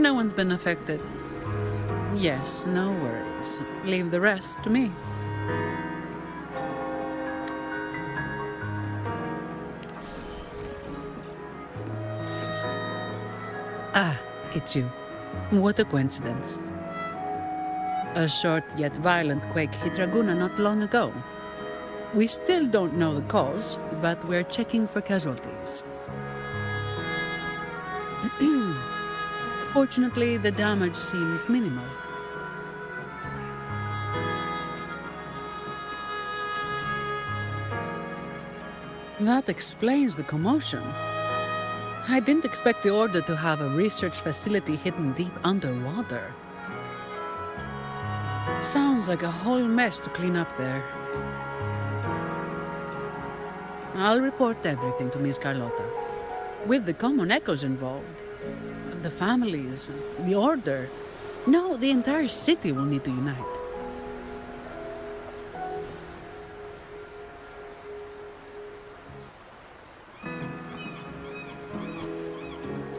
No one's been affected. Yes, no worries. Leave the rest to me. Ah, it's you. What a coincidence. A short yet violent quake hit Ragunna not long ago. We still don't know the cause, but we're checking for casualties. Fortunately, the damage seems minimal. That explains the commotion. I didn't expect the Order to have a research facility hidden deep underwater. Sounds like a whole mess to clean up there. I'll report everything to Miss Carlotta. With the common echoes involved, the families, the Order, no, the entire city will need to unite.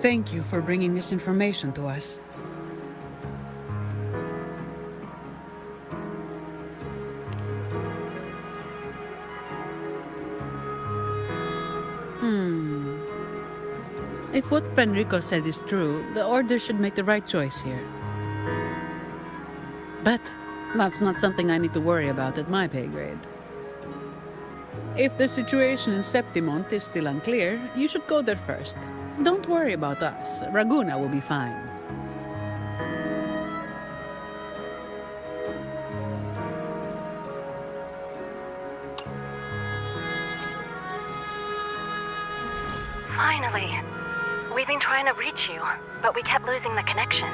Thank you for bringing this information to us. If what Fenrico said is true, the Order should make the right choice here. But that's not something I need to worry about at my pay grade. If the situation in Septimont is still unclear, you should go there first. Don't worry about us. Ragunna will be fine. Finally. We've been trying to reach you, but we kept losing the connection.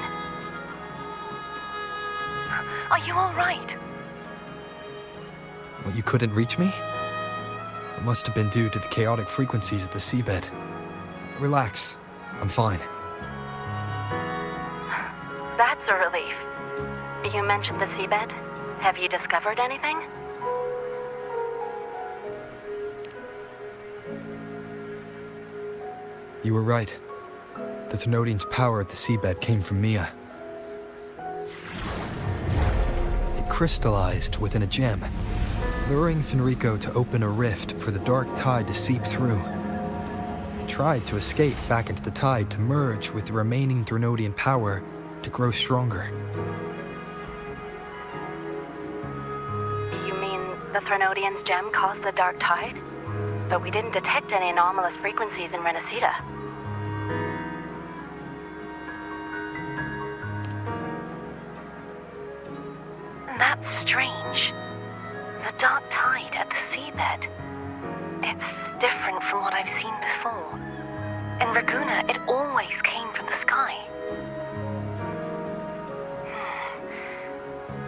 Are you all right? Well, you couldn't reach me? It must have been due to the chaotic frequencies of the seabed. Relax. I'm fine. That's a relief. You mentioned the seabed. Have you discovered anything? You were right. The Thenodian's power at the seabed came from Mia. It crystallized within a gem, luring Fenrico to open a rift for the dark tide to seep through. It tried to escape back into the tide to merge with the remaining Thenodian power to grow stronger. You mean the Thenodian's gem caused the dark tide? But we didn't detect any anomalous frequencies in Renacida. That's strange. The dark tide at the seabed. It's different from what I've seen before. In Ragunna, it always came from the sky.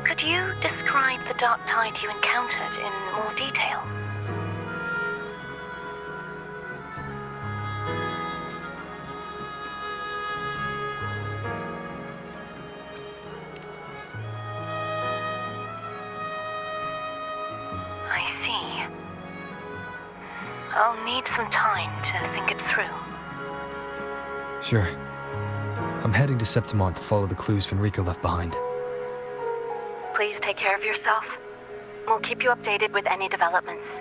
Could you describe the dark tide you encountered in more detail? I see. I'll need some time to think it through. Sure. I'm heading to Septimont to follow the clues Fenrico left behind. Please take care of yourself. We'll keep you updated with any developments.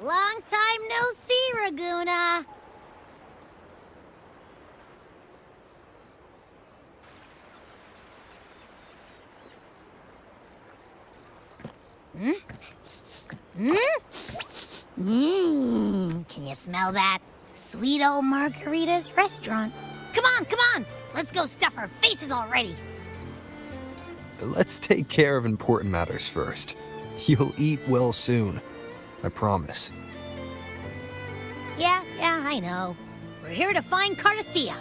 Long time no see, Raguna. Can you smell that? Sweet old Margarita's restaurant. Come on! Let's go stuff our faces already. Let's take care of important matters first. You'll eat well soon. I promise. Yeah, I know. We're here to find Cardathea.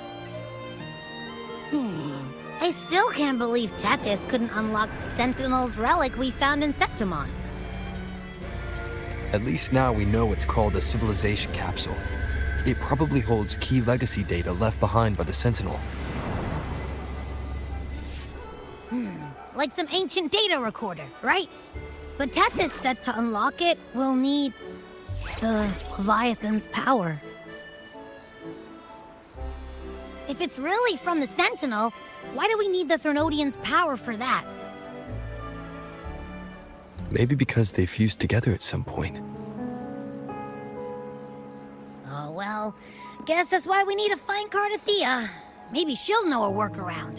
I still can't believe Tethys couldn't unlock the Sentinel's relic we found in Septimon. At least now we know it's called a civilization capsule. It probably holds key legacy data left behind by the Sentinel. Like some ancient data recorder, right? But Tethys said to unlock it, we'll need the Leviathan's power. If it's really from the Sentinel, why do we need the Threnodian's power for that? Maybe because they fused together at some point. Oh, well, guess that's why we need to find Cardathea. Maybe she'll know a workaround.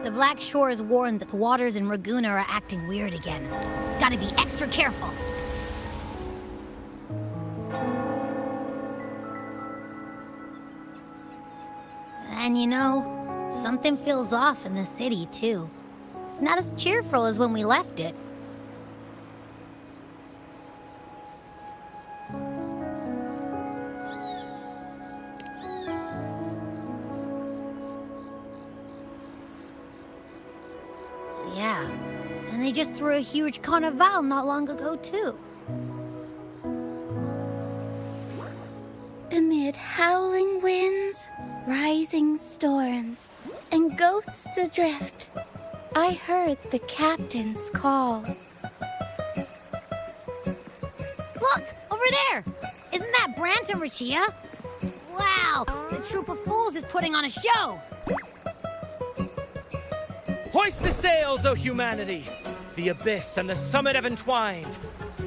The Black Shore is warned that the waters in Raguna are acting weird again. Gotta be extra careful. And you know, something feels off in the city, too. It's not as cheerful as when we left it. Yeah, and they just threw a huge carnival not long ago, too. Amid howling winds, rising storms, and ghosts adrift, I heard the captain's call. Look! Over there! Isn't that Brant and Rachia? Wow! The troop of fools is putting on a show! Hoist the sails, O humanity! The abyss and the summit have entwined.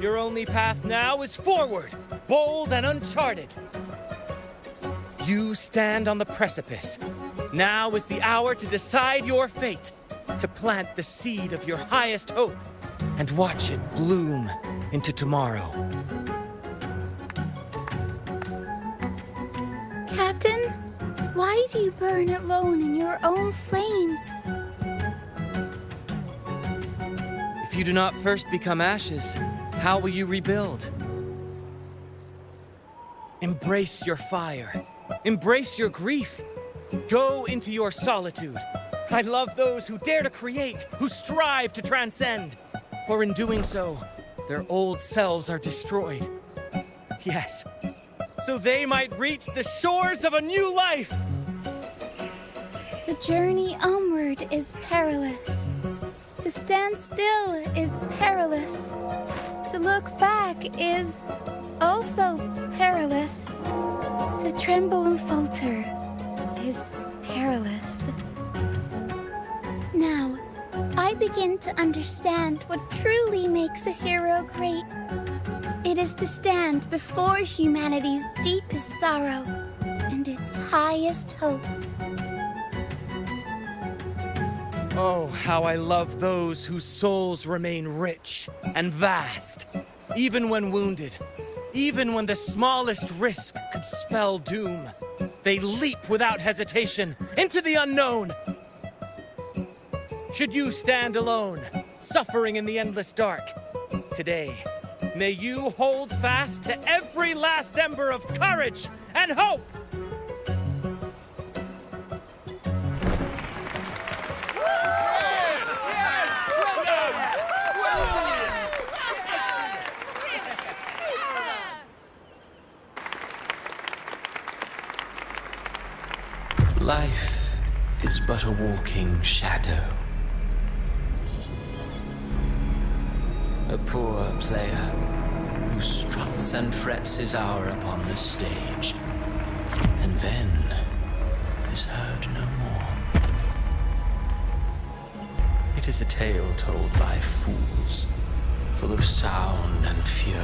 Your only path now is forward, bold and uncharted. You stand on the precipice. Now is the hour to decide your fate, to plant the seed of your highest hope, and watch it bloom into tomorrow. Captain, why do you burn alone in your own flames? If you do not first become ashes, how will you rebuild? Embrace your fire. Embrace your grief. Go into your solitude. I love those who dare to create, who strive to transcend. For in doing so, their old selves are destroyed. Yes, so they might reach the shores of a new life. To journey onward is perilous. To stand still is perilous. To look back is also perilous. To tremble and falter is perilous. Now, I begin to understand what truly makes a hero great. It is to stand before humanity's deepest sorrow and its highest hope. Oh, how I love those whose souls remain rich and vast, even when wounded, even when the smallest risk could spell doom. They leap without hesitation into the unknown. Should you stand alone, suffering in the endless dark, today, may you hold fast to every last ember of courage and hope! Life is but a walking shadow. A poor player who struts and frets his hour upon the stage, and then is heard no more. It is a tale told by fools full of sound and fury,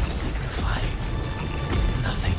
signifying nothing.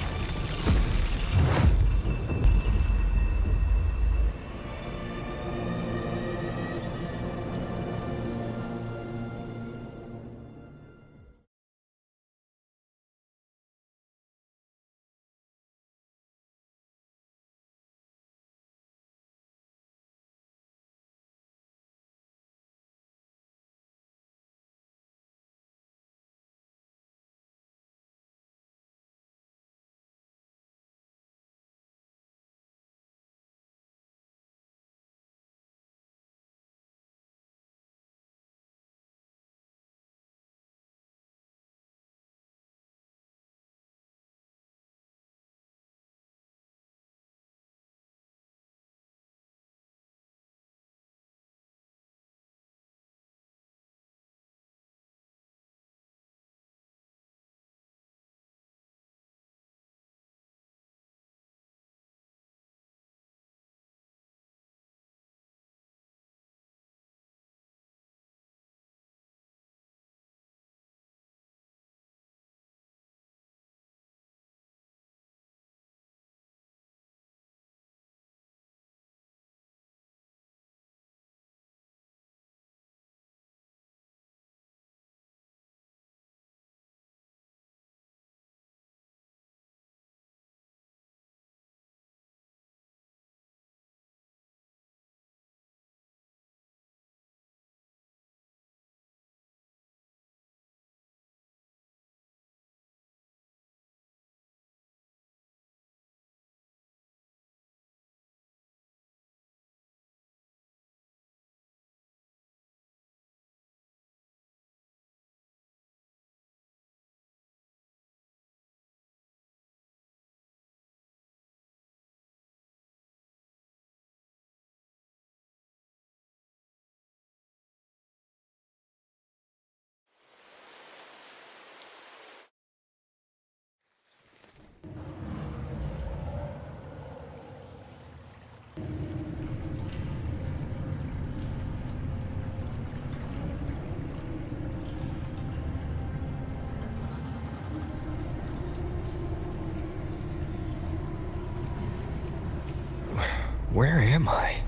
Where am I?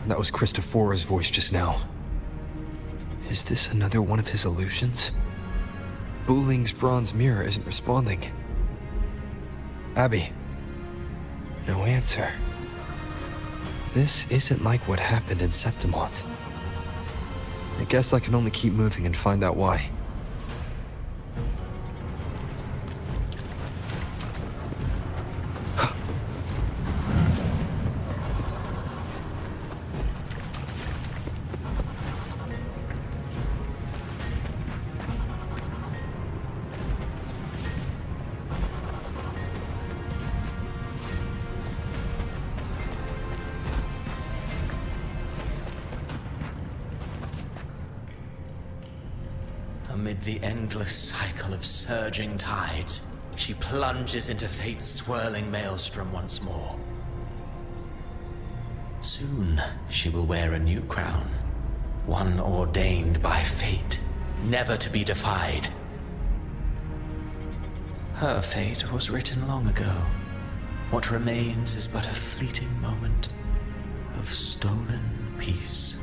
That was Christophora's voice just now. Is this another one of his illusions? Buling's bronze mirror isn't responding. Abby. No answer. This isn't like what happened in Septimont. I guess I can only keep moving and find out why. Amid the endless cycle of surging tides, she plunges into fate's swirling maelstrom once more. Soon, she will wear a new crown, one ordained by fate, never to be defied. Her fate was written long ago. What remains is but a fleeting moment of stolen peace.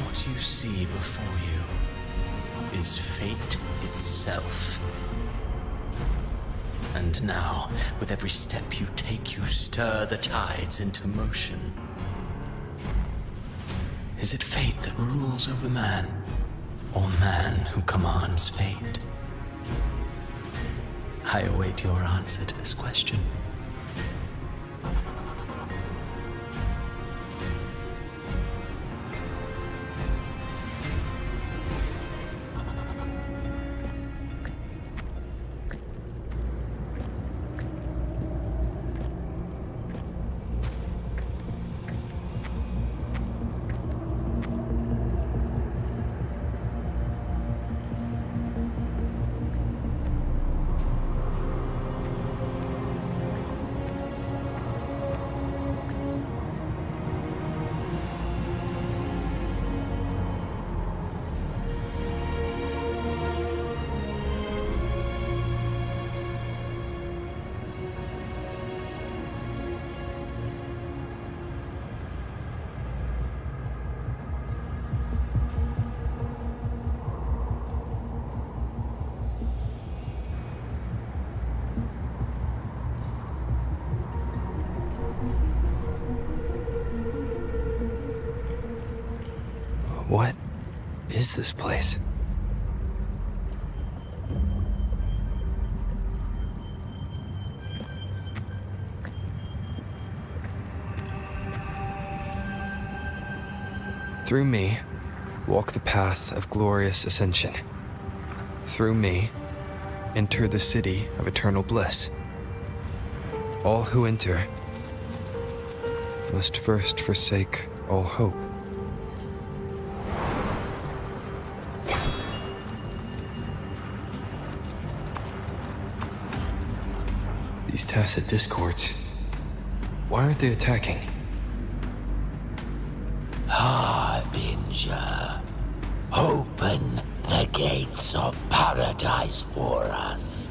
What you see before you is fate itself. And now, with every step you take, you stir the tides into motion. Is it fate that rules over man, or man who commands fate? I await your answer to this question. is this place? Through me, walk the path of glorious ascension. Through me, enter the city of eternal bliss. All who enter must first forsake all hope. These tacit discords, why aren't they attacking? Harbinger, open the gates of paradise for us.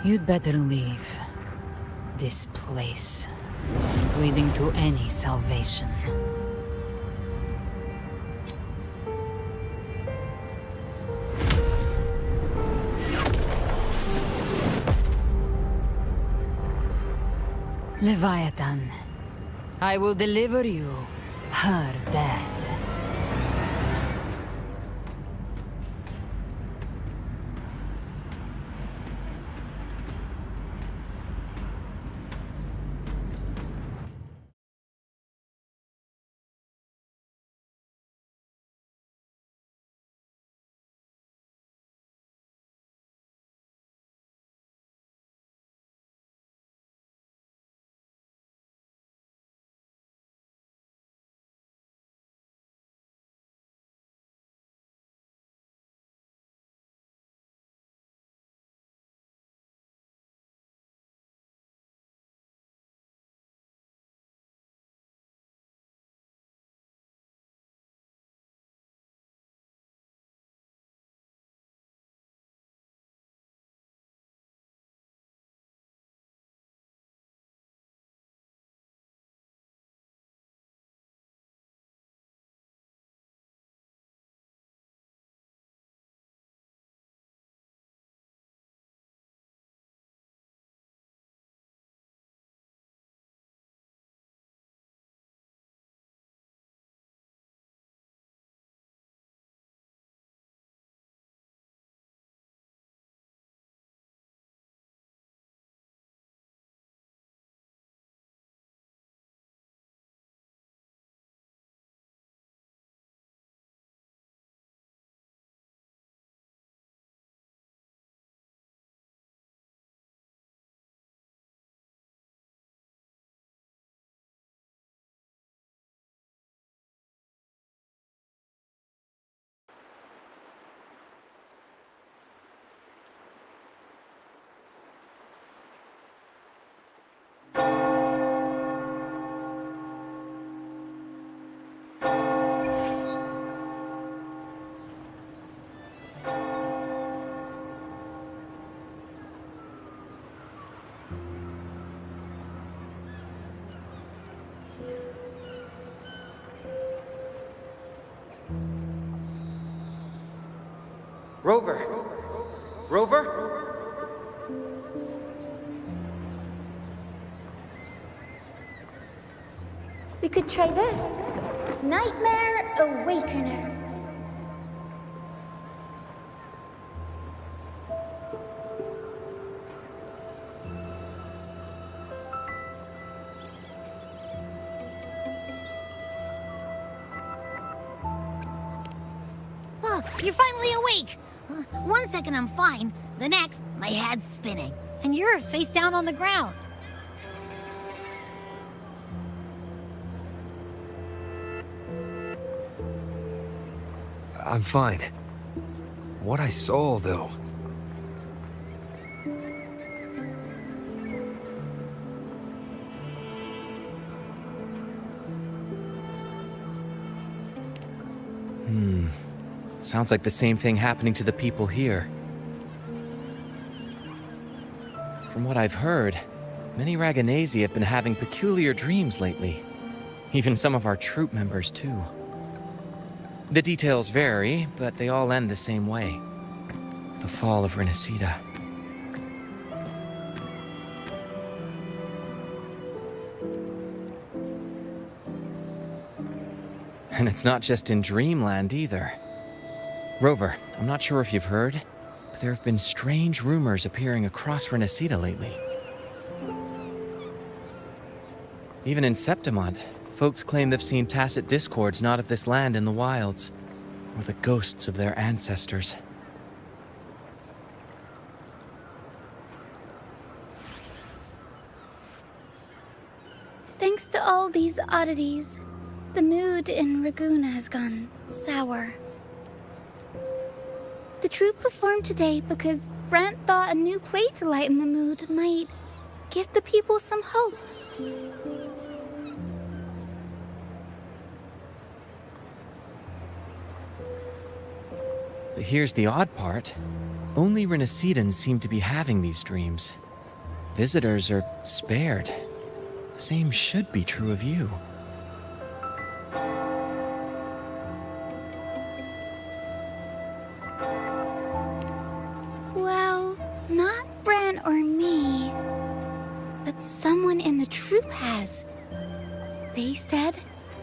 You'd better leave. This place isn't leading to any salvation. Leviathan, I will deliver you her death. Rover! Rover? We could try this. Nightmare Awakener. Oh, you're finally awake! 1 second I'm fine, the next, my head's spinning. And you're face down on the ground. I'm fine. What I saw, though. Sounds like the same thing happening to the people here. From what I've heard, many Raganesi have been having peculiar dreams lately. Even some of our troop members, too. The details vary, but they all end the same way. The fall of Renacida. And it's not just in Dreamland either. Rover, I'm not sure if you've heard, but there have been strange rumors appearing across Renacida lately. Even in Septimont, folks claim they've seen tacit discords not of this land in the wilds, or the ghosts of their ancestors. Thanks to all these oddities, the mood in Raguna has gone sour. The troupe performed today because Brant thought a new play to lighten the mood might give the people some hope. But here's the odd part. Only Renacidans seem to be having these dreams. Visitors are spared. The same should be true of you. Well, not Bran or me, but someone in the troupe has. They said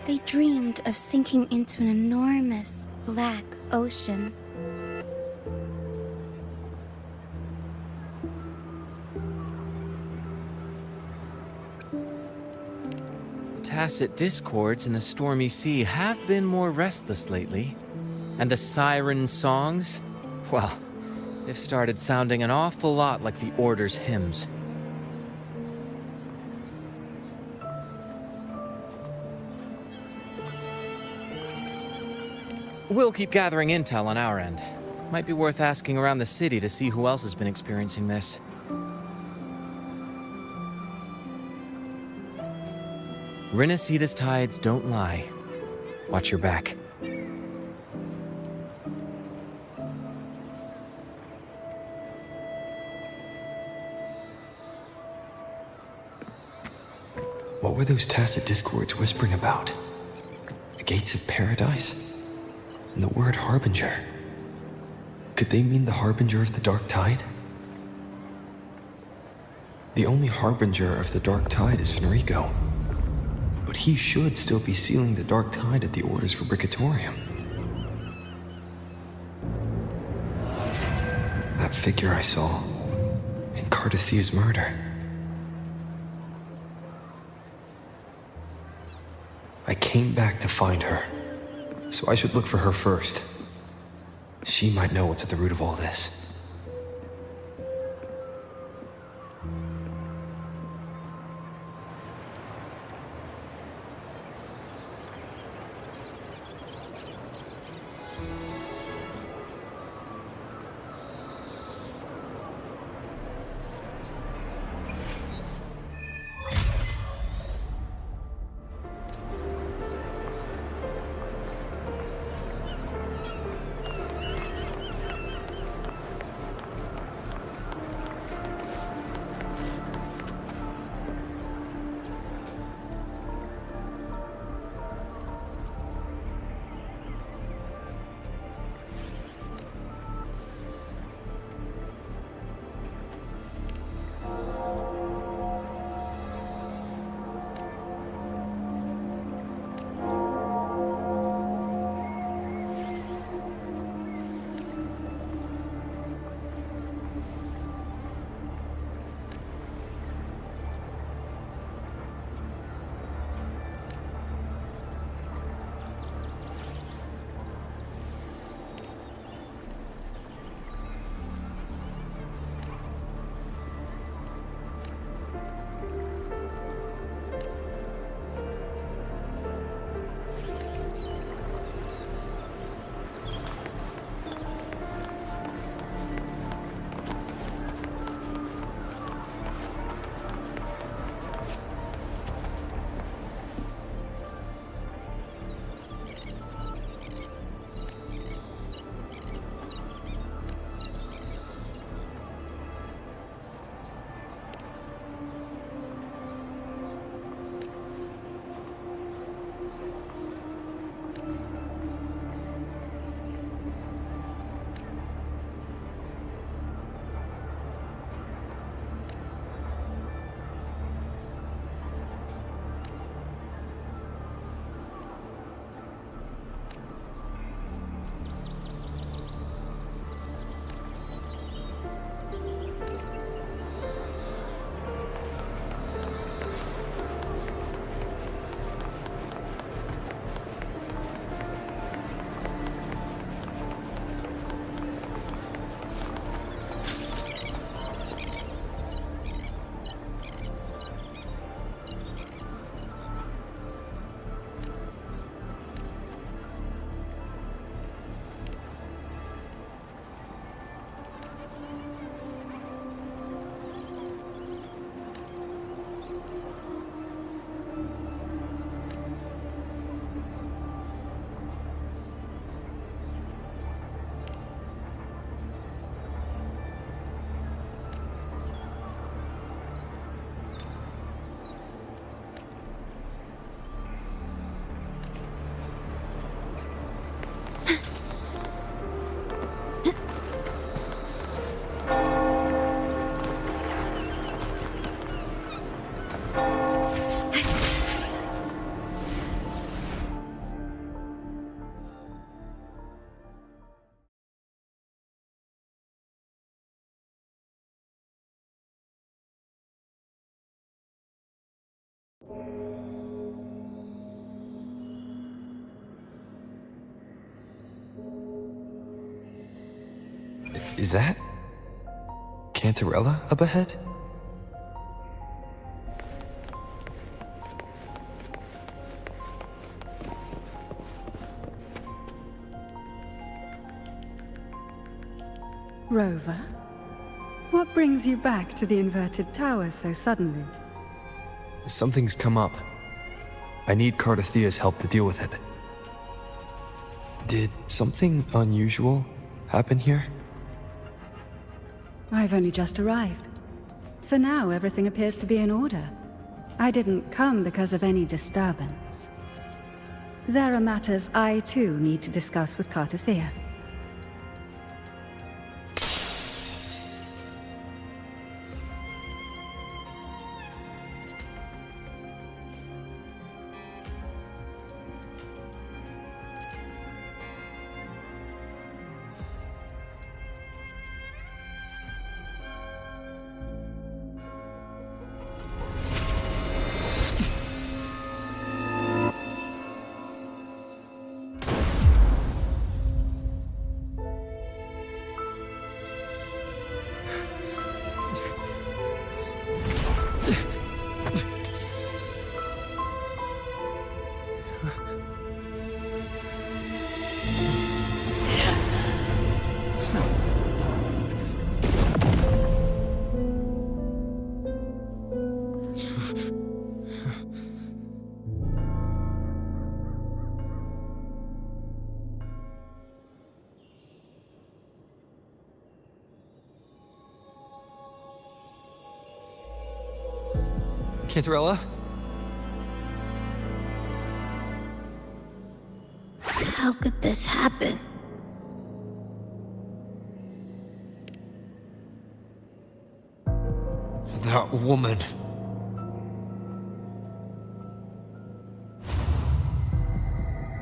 they dreamed of sinking into an enormous black ocean. Tacit discords in the stormy sea have been more restless lately. And the siren songs, well, they've started sounding an awful lot like the Order's hymns. We'll keep gathering intel on our end. Might be worth asking around the city to see who else has been experiencing this. Renacida's tides don't lie. Watch your back. What were those tacit discords whispering about? The gates of paradise? And the word harbinger? Could they mean the harbinger of the dark tide? The only harbinger of the dark tide is Fenrico. But he should still be sealing the dark tide at the orders for Brigatorium. That figure I saw in Cardathia's murder. I came back to find her, so I should look for her first. She might know what's at the root of all this. Is that Cantarella up ahead? Rover, what brings you back to the inverted tower so suddenly? Something's come up. I need Cardathea's help to deal with it. Did something unusual happen here? I've only just arrived. For now, everything appears to be in order. I didn't come because of any disturbance. There are matters I too need to discuss with Cardathea. Cantarella? How could this happen? That woman.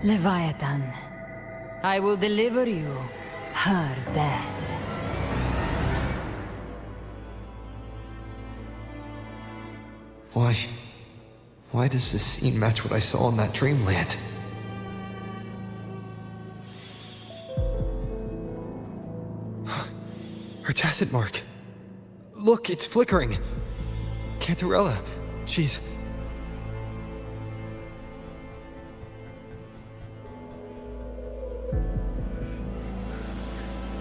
Leviathan, I will deliver you her death. Why does this scene match what I saw in that dreamland? Her tacit mark. Look, it's flickering. Cantarella, she's...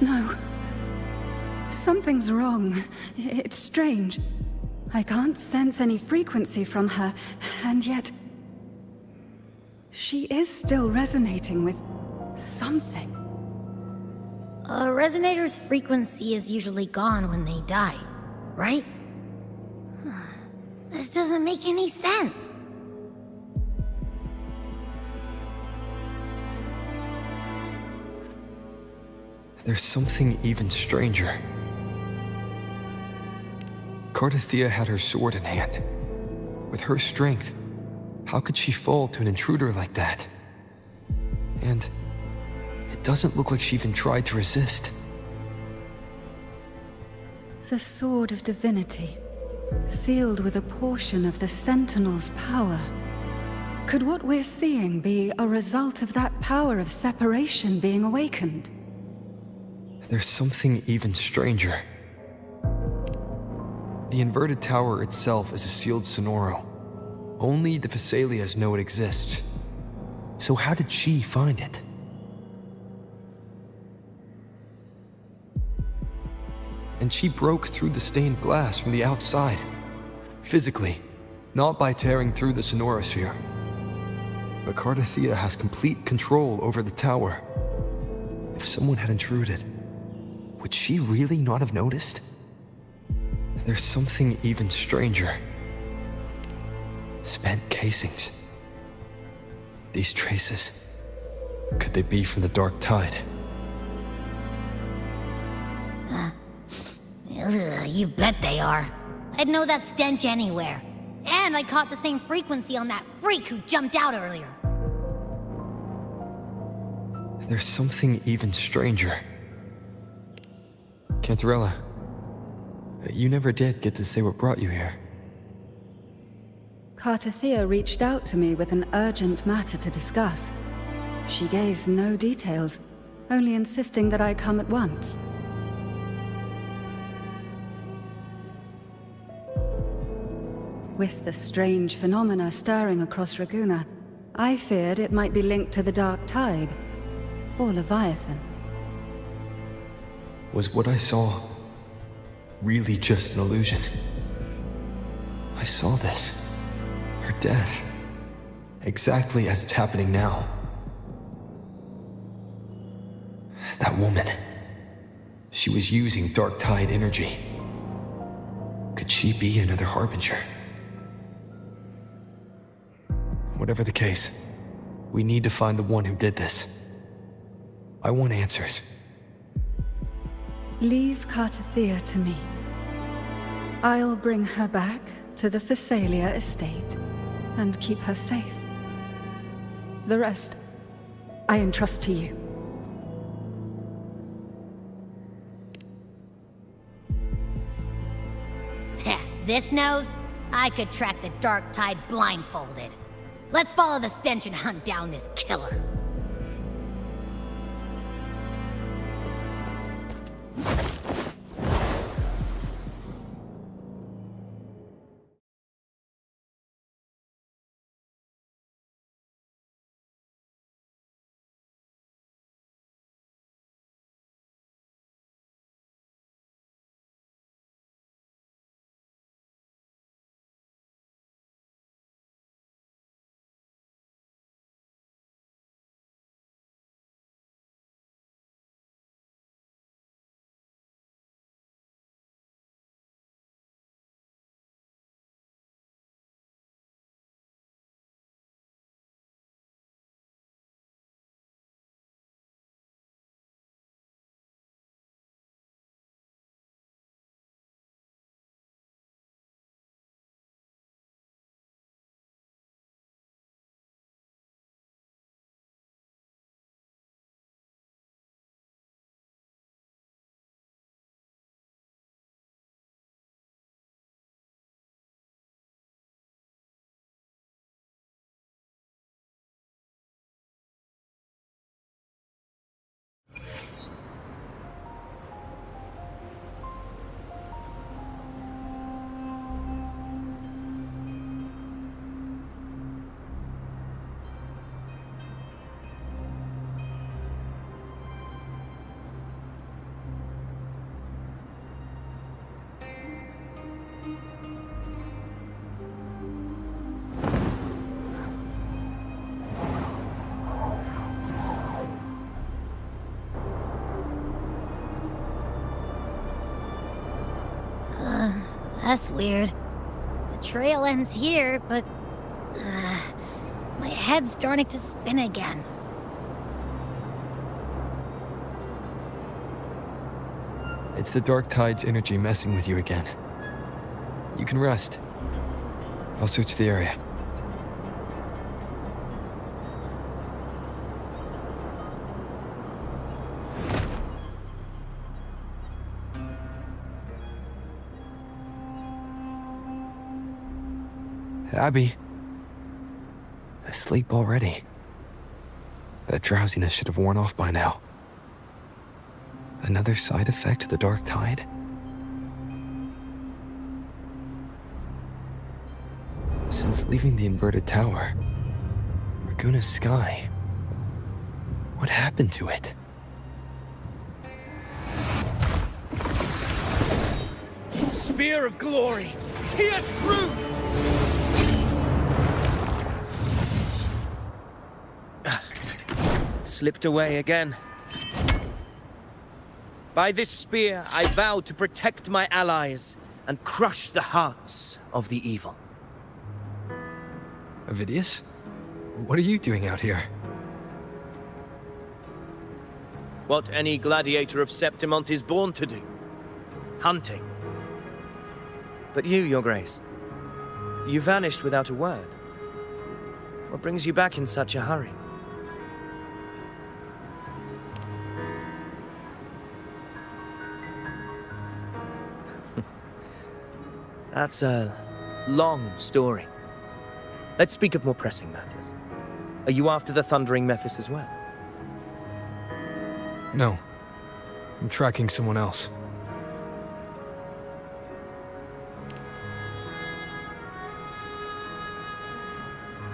No. Something's wrong. It's strange. I can't sense any frequency from her, and yet... she is still resonating with something. A resonator's frequency is usually gone when they die, right? This doesn't make any sense. There's something even stranger. Cardathea had her sword in hand. With her strength, how could she fall to an intruder like that? And it doesn't look like she even tried to resist. The Sword of Divinity, sealed with a portion of the Sentinel's power. Could what we're seeing be a result of that power of separation being awakened? There's something even stranger. The inverted tower itself is a sealed sonoro. Only the Vesalias know it exists. So how did she find it? And she broke through the stained glass from the outside. Physically, not by tearing through the sonorosphere. But Cardathea has complete control over the tower. If someone had intruded, would she really not have noticed? There's something even stranger. Spent casings. These traces, could they be from the Dark Tide? You bet they are. I'd know that stench anywhere. And I caught the same frequency on that freak who jumped out earlier. There's something even stranger. Cantarella, you never did get to say what brought you here. Cardathea reached out to me with an urgent matter to discuss. She gave no details, only insisting that I come at once. With the strange phenomena stirring across Raguna, I feared it might be linked to the Dark Tide, or Leviathan. Was what I saw really just an illusion? I saw this. Her death. Exactly as it's happening now. That woman. She was using Dark Tide energy. Could she be another Harbinger? Whatever the case, we need to find the one who did this. I want answers. Leave Cartathea to me. I'll bring her back to the Phasalia estate and keep her safe. The rest, I entrust to you. This nose? I could track the Dark Tide blindfolded. Let's follow the stench and hunt down this killer. That's weird. The trail ends here, but... my head's starting to spin again. It's the Dark Tide's energy messing with you again. You can rest. I'll search the area. Abby. Asleep already. That drowsiness should have worn off by now. Another side effect of the Dark Tide? Since leaving the inverted tower, Raguna's sky, what happened to it? Spear of glory! Pierce through! Slipped away again. By this spear, I vow to protect my allies and crush the hearts of the evil. Avidius? What are you doing out here? What any gladiator of Septimont is born to do. Hunting. But you, Your Grace, you vanished without a word. What brings you back in such a hurry? That's a long story. Let's speak of more pressing matters. Are you after the Thundering Mephis as well? No. I'm tracking someone else.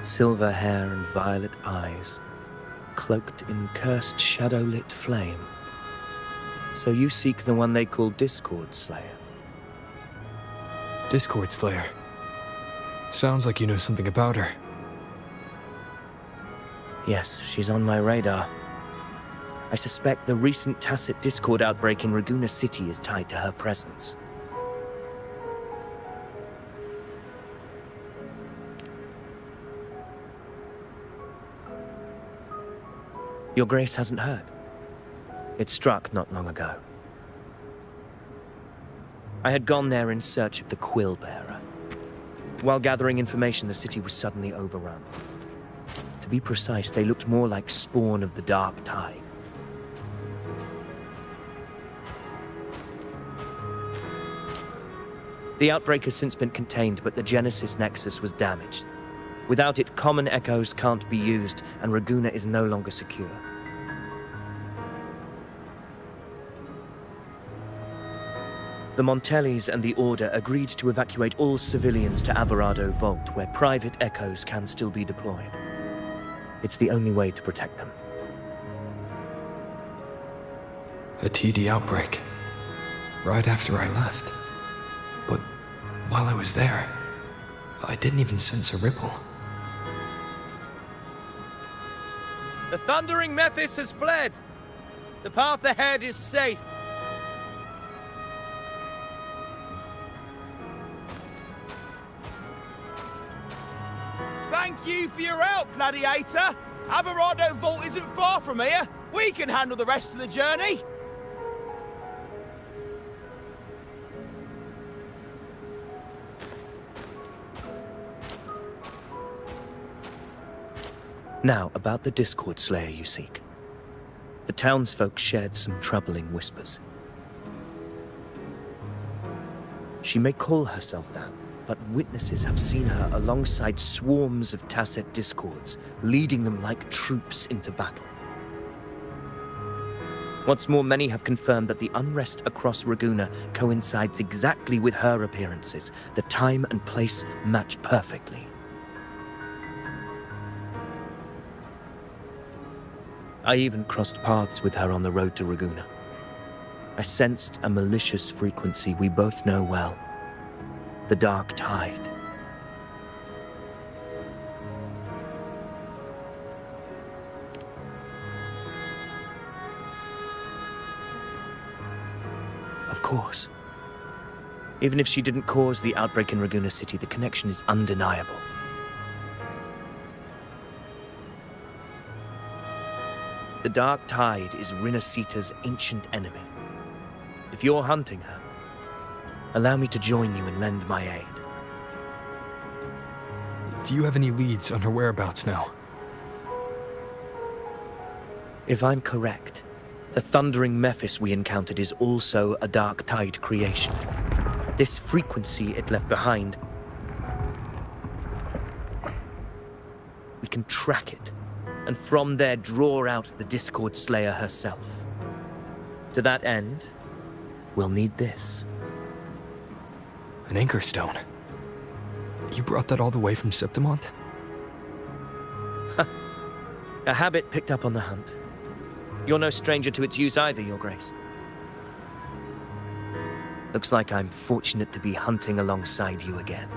Silver hair and violet eyes, cloaked in cursed shadow-lit flame. So you seek the one they call Discord Slayer? Discord Slayer. Sounds like you know something about her. Yes, she's on my radar. I suspect the recent tacit Discord outbreak in Raguna City is tied to her presence. Your Grace hasn't heard. It struck not long ago. I had gone there in search of the Quill Bearer. While gathering information, the city was suddenly overrun. To be precise, they looked more like spawn of the Dark Tide. The outbreak has since been contained, but the Genesis Nexus was damaged. Without it, common echoes can't be used, and Raguna is no longer secure. The Montellis and the Order agreed to evacuate all civilians to Alvarado Vault, where private echoes can still be deployed. It's the only way to protect them. A TD outbreak. Right after I left. But while I was there, I didn't even sense a ripple. The Thundering Mephis has fled. The path ahead is safe. Thank you for your help, Gladiator. Alvarado Vault isn't far from here. We can handle the rest of the journey. Now, about the Discord Slayer you seek. The townsfolk shared some troubling whispers. She may call herself that, but witnesses have seen her alongside swarms of tacit discords, leading them like troops into battle. What's more, many have confirmed that the unrest across Raguna coincides exactly with her appearances. The time and place match perfectly. I even crossed paths with her on the road to Raguna. I sensed a malicious frequency we both know well. The Dark Tide. Of course. Even if she didn't cause the outbreak in Raguna City, the connection is undeniable. The Dark Tide is Rinasita's ancient enemy. If you're hunting her, allow me to join you and lend my aid. Do you have any leads on her whereabouts now? If I'm correct, the Thundering Mephis we encountered is also a Dark Tide creation. This frequency it left behind, we can track it, and from there draw out the Discord Slayer herself. To that end, we'll need this. An anchor stone. You brought that all the way from Septimont? A habit picked up on the hunt. You're no stranger to its use either, Your Grace. Looks like I'm fortunate to be hunting alongside you again.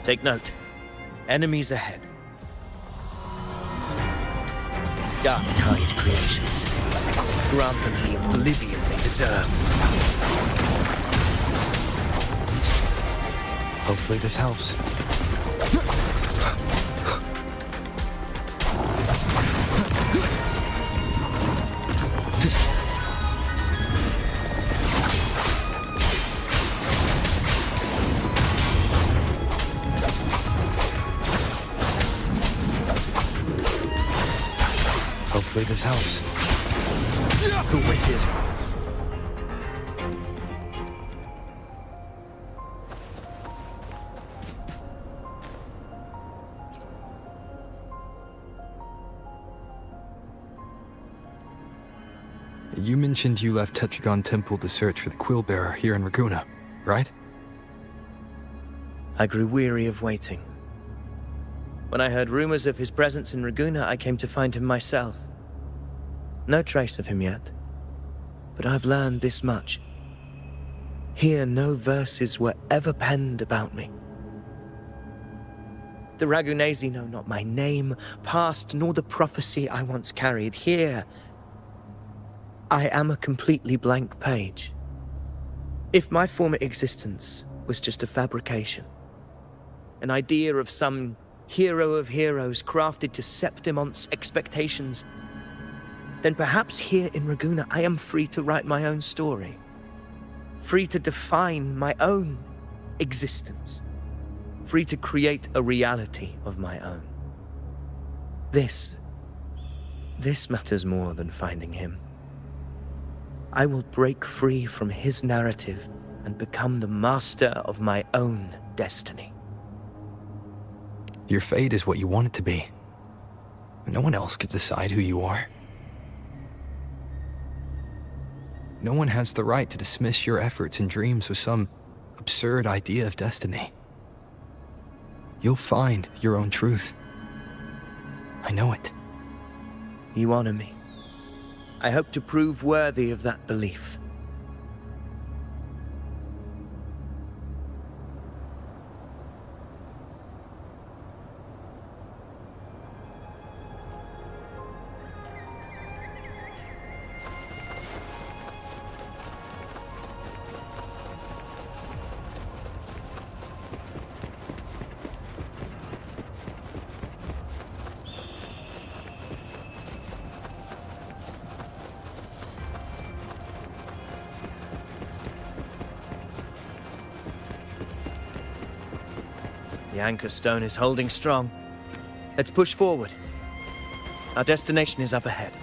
Take note. Enemies ahead. Dark Tide creations. Grant them the oblivion they deserve. Hopefully this helps. Hopefully this helps. The wicked. You mentioned you left Tetragon Temple to search for the Quillbearer here in Raguna, right? I grew weary of waiting. When I heard rumors of his presence in Raguna, I came to find him myself. No trace of him yet, but I've learned this much. Here, no verses were ever penned about me. The Ragunesi know not my name, past, nor the prophecy I once carried. Here, I am a completely blank page. If my former existence was just a fabrication, an idea of some hero of heroes crafted to Septimon's expectations, then perhaps here in Raguna I am free to write my own story. Free to define my own existence. Free to create a reality of my own. This matters more than finding him. I will break free from his narrative and become the master of my own destiny. Your fate is what you want it to be. No one else could decide who you are. No one has the right to dismiss your efforts and dreams with some absurd idea of destiny. You'll find your own truth. I know it. You honor me. I hope to prove worthy of that belief. The anchor stone is holding strong. Let's push forward. Our destination is up ahead.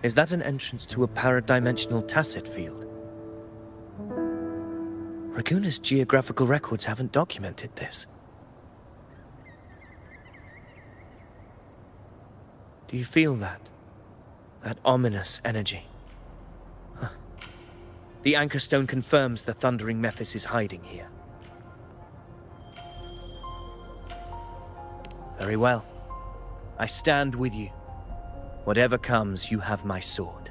Is that an entrance to a paradimensional tacit field? Raguna's geographical records haven't documented this. Do you feel that? That ominous energy? Huh. The anchor stone confirms the thundering Mephis is hiding here. Very well. I stand with you. Whatever comes, you have my sword.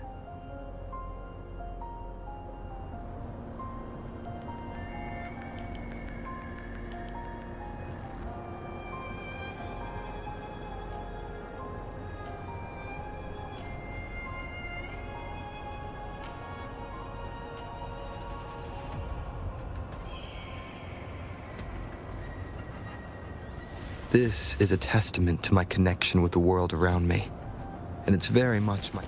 This is a testament to my connection with the world around me. And it's very much my...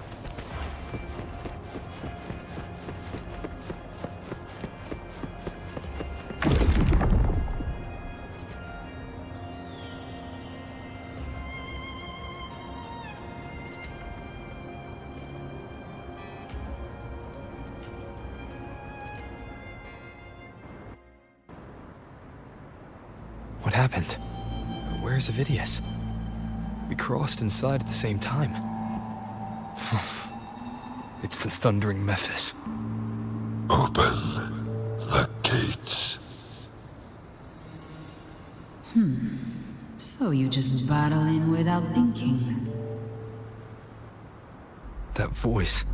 What happened? Where's Avidius? We crossed inside at the same time. It's the thundering Mephis. Open the gates. So you just battle in without thinking. That voice.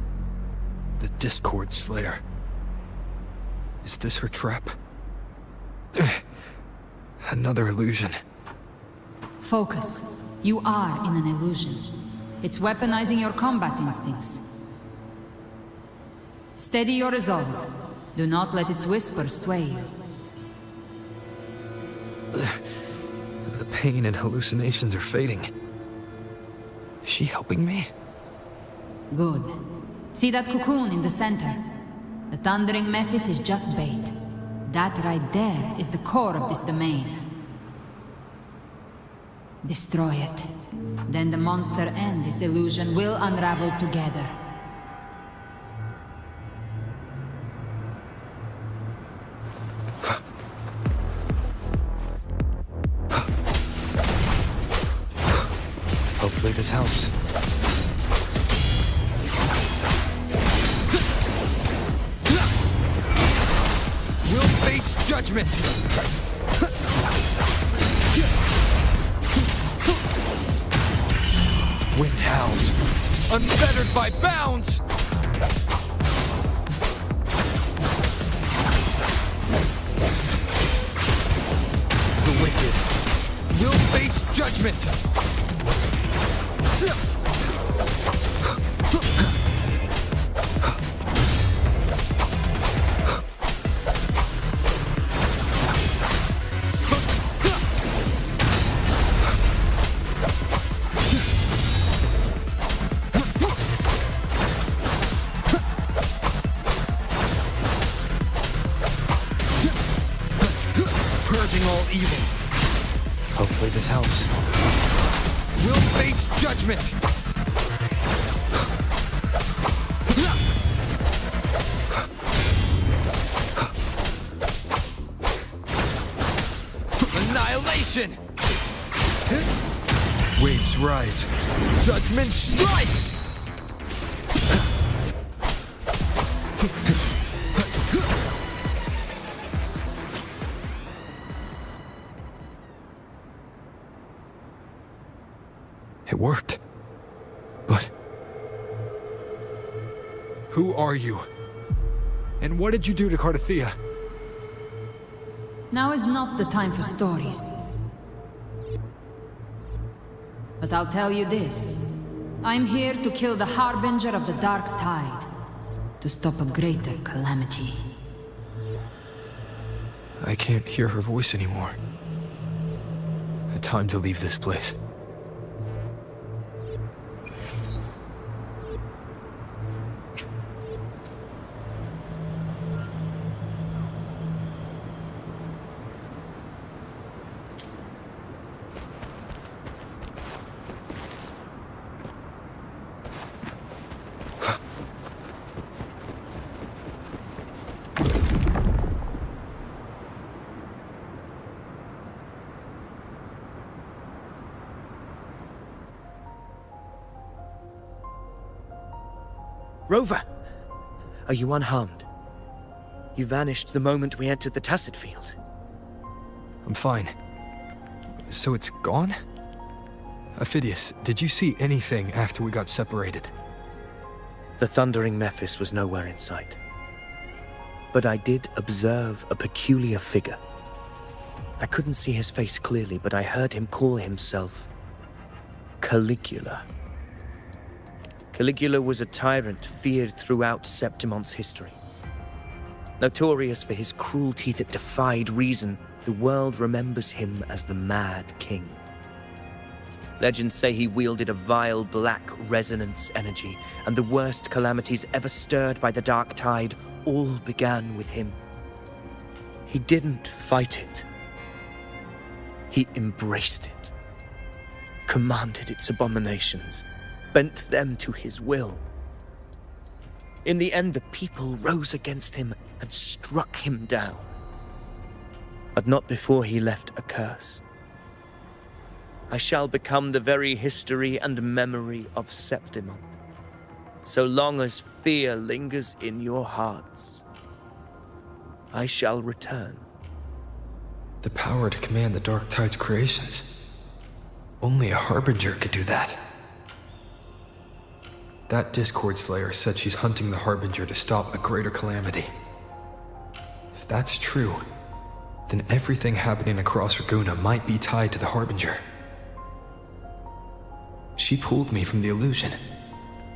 The Discord Slayer. Is this her trap? Another illusion. Focus. You are in an illusion. It's weaponizing your combat instincts. Steady your resolve. Do not let its whispers sway you. The pain and hallucinations are fading. Is she helping me? Good. See that cocoon in the center? The thundering Mephis is just bait. That right there is the core of this domain. Destroy it. Then the monster and this illusion will unravel together. Hopefully this helps. We'll face judgment! Wind howls, unfettered by bounds! The wicked will face judgment! Purging all evil. Hopefully this helps. We'll face judgment! Annihilation! Waves rise. Judgment strikes! It worked. But... who are you? And what did you do to Cardathea? Now is not the time for stories. But I'll tell you this. I'm here to kill the Harbinger of the Dark Tide. To stop a greater calamity. I can't hear her voice anymore. Time to leave this place. Rover! Are you unharmed? You vanished the moment we entered the Tacit Field. I'm fine. So it's gone? Ophidius, did you see anything after we got separated? The thundering Mephis was nowhere in sight. But I did observe a peculiar figure. I couldn't see his face clearly, but I heard him call himself Caligula. Caligula was a tyrant feared throughout Septimon's history. Notorious for his cruelty that defied reason, the world remembers him as the Mad King. Legends say he wielded a vile black resonance energy, and the worst calamities ever stirred by the Dark Tide all began with him. He didn't fight it. He embraced it, commanded its abominations, bent them to his will. In the end, the people rose against him and struck him down. But not before he left a curse. I shall become the very history and memory of Septimon. So long as fear lingers in your hearts, I shall return. The power to command the Dark Tide's creations. Only a Harbinger could do that. That Discord Slayer said she's hunting the Harbinger to stop a greater calamity. If that's true, then everything happening across Raguna might be tied to the Harbinger. She pulled me from the illusion.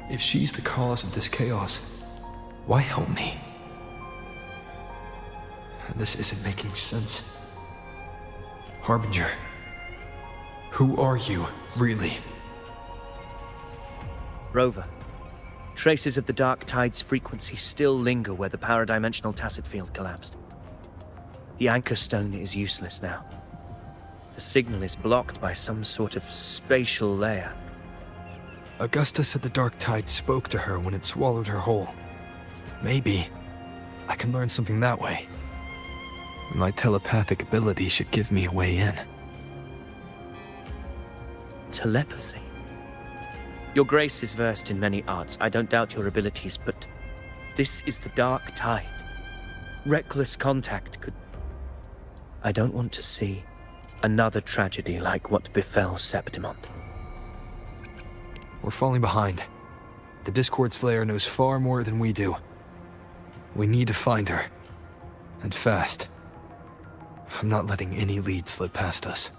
If she's the cause of this chaos, why help me? This isn't making sense. Harbinger, who are you, really? Rover, traces of the Dark Tide's frequency still linger where the power-dimensional tacit field collapsed. The anchor stone is useless now. The signal is blocked by some sort of spatial layer. Augusta said the Dark Tide spoke to her when it swallowed her whole. Maybe I can learn something that way. My telepathic ability should give me a way in. Telepathy? Your Grace is versed in many arts. I don't doubt your abilities, but this is the Dark Tide. Reckless contact could... I don't want to see another tragedy like what befell Septimont. We're falling behind. The Discord Slayer knows far more than we do. We need to find her. And fast. I'm not letting any lead slip past us.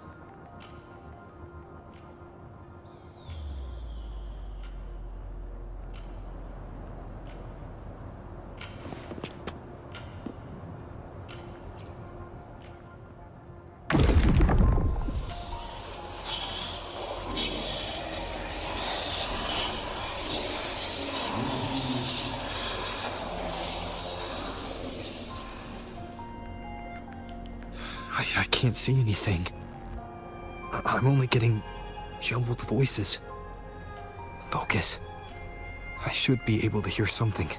I can't see anything. I'm only getting jumbled voices. Focus. I should be able to hear something.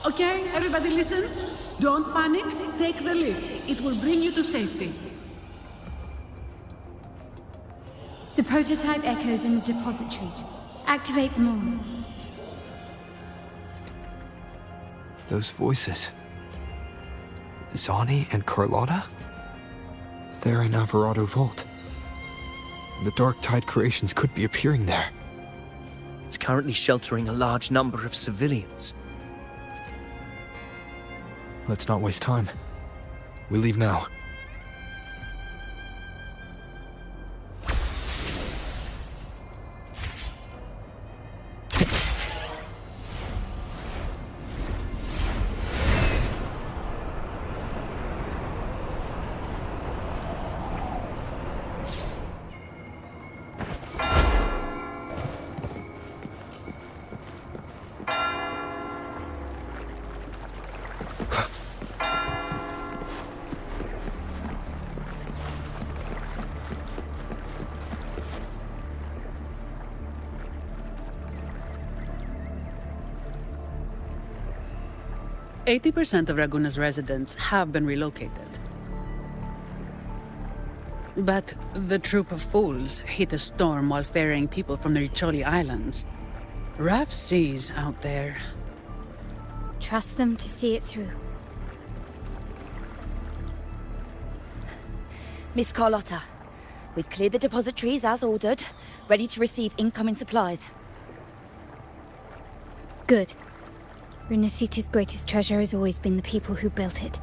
Okay, everybody listen. Don't panic. Take the lift. It will bring you to safety. The prototype echoes in the depositories. Activate them all. Those voices. Zani and Carlotta? They're in Alvarado Vault. The Dark Tide creations could be appearing there. It's currently sheltering a large number of civilians. Let's not waste time. We leave now. %80 of Raguna's residents have been relocated. But the troop of fools hit a storm while ferrying people from the Riccioli Islands. Rough seas out there. Trust them to see it through. Miss Carlotta, we've cleared the depositories as ordered, ready to receive incoming supplies. Good. Renacita's greatest treasure has always been the people who built it.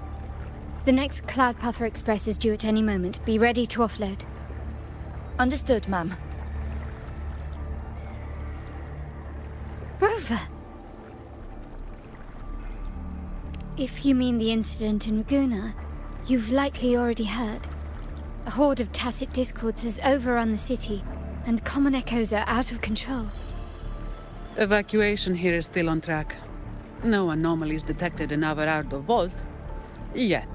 The next Cloudpather Express is due at any moment. Be ready to offload. Understood, ma'am. Rover! If you mean the incident in Raguna, you've likely already heard. A horde of tacit discords has overrun the city, and common echoes are out of control. Evacuation here is still on track. No anomalies detected in Alvarado Vault. Yet.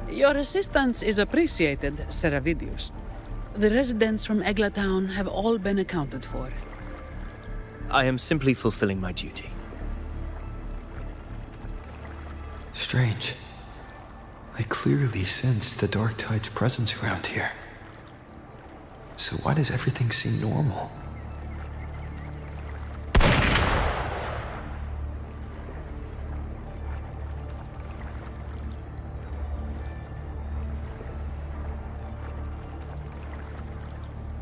Your assistance is appreciated, Seravidius. The residents from Eglatown have all been accounted for. I am simply fulfilling my duty. Strange. I clearly sensed the Dark Tide's presence around here. So why does everything seem normal?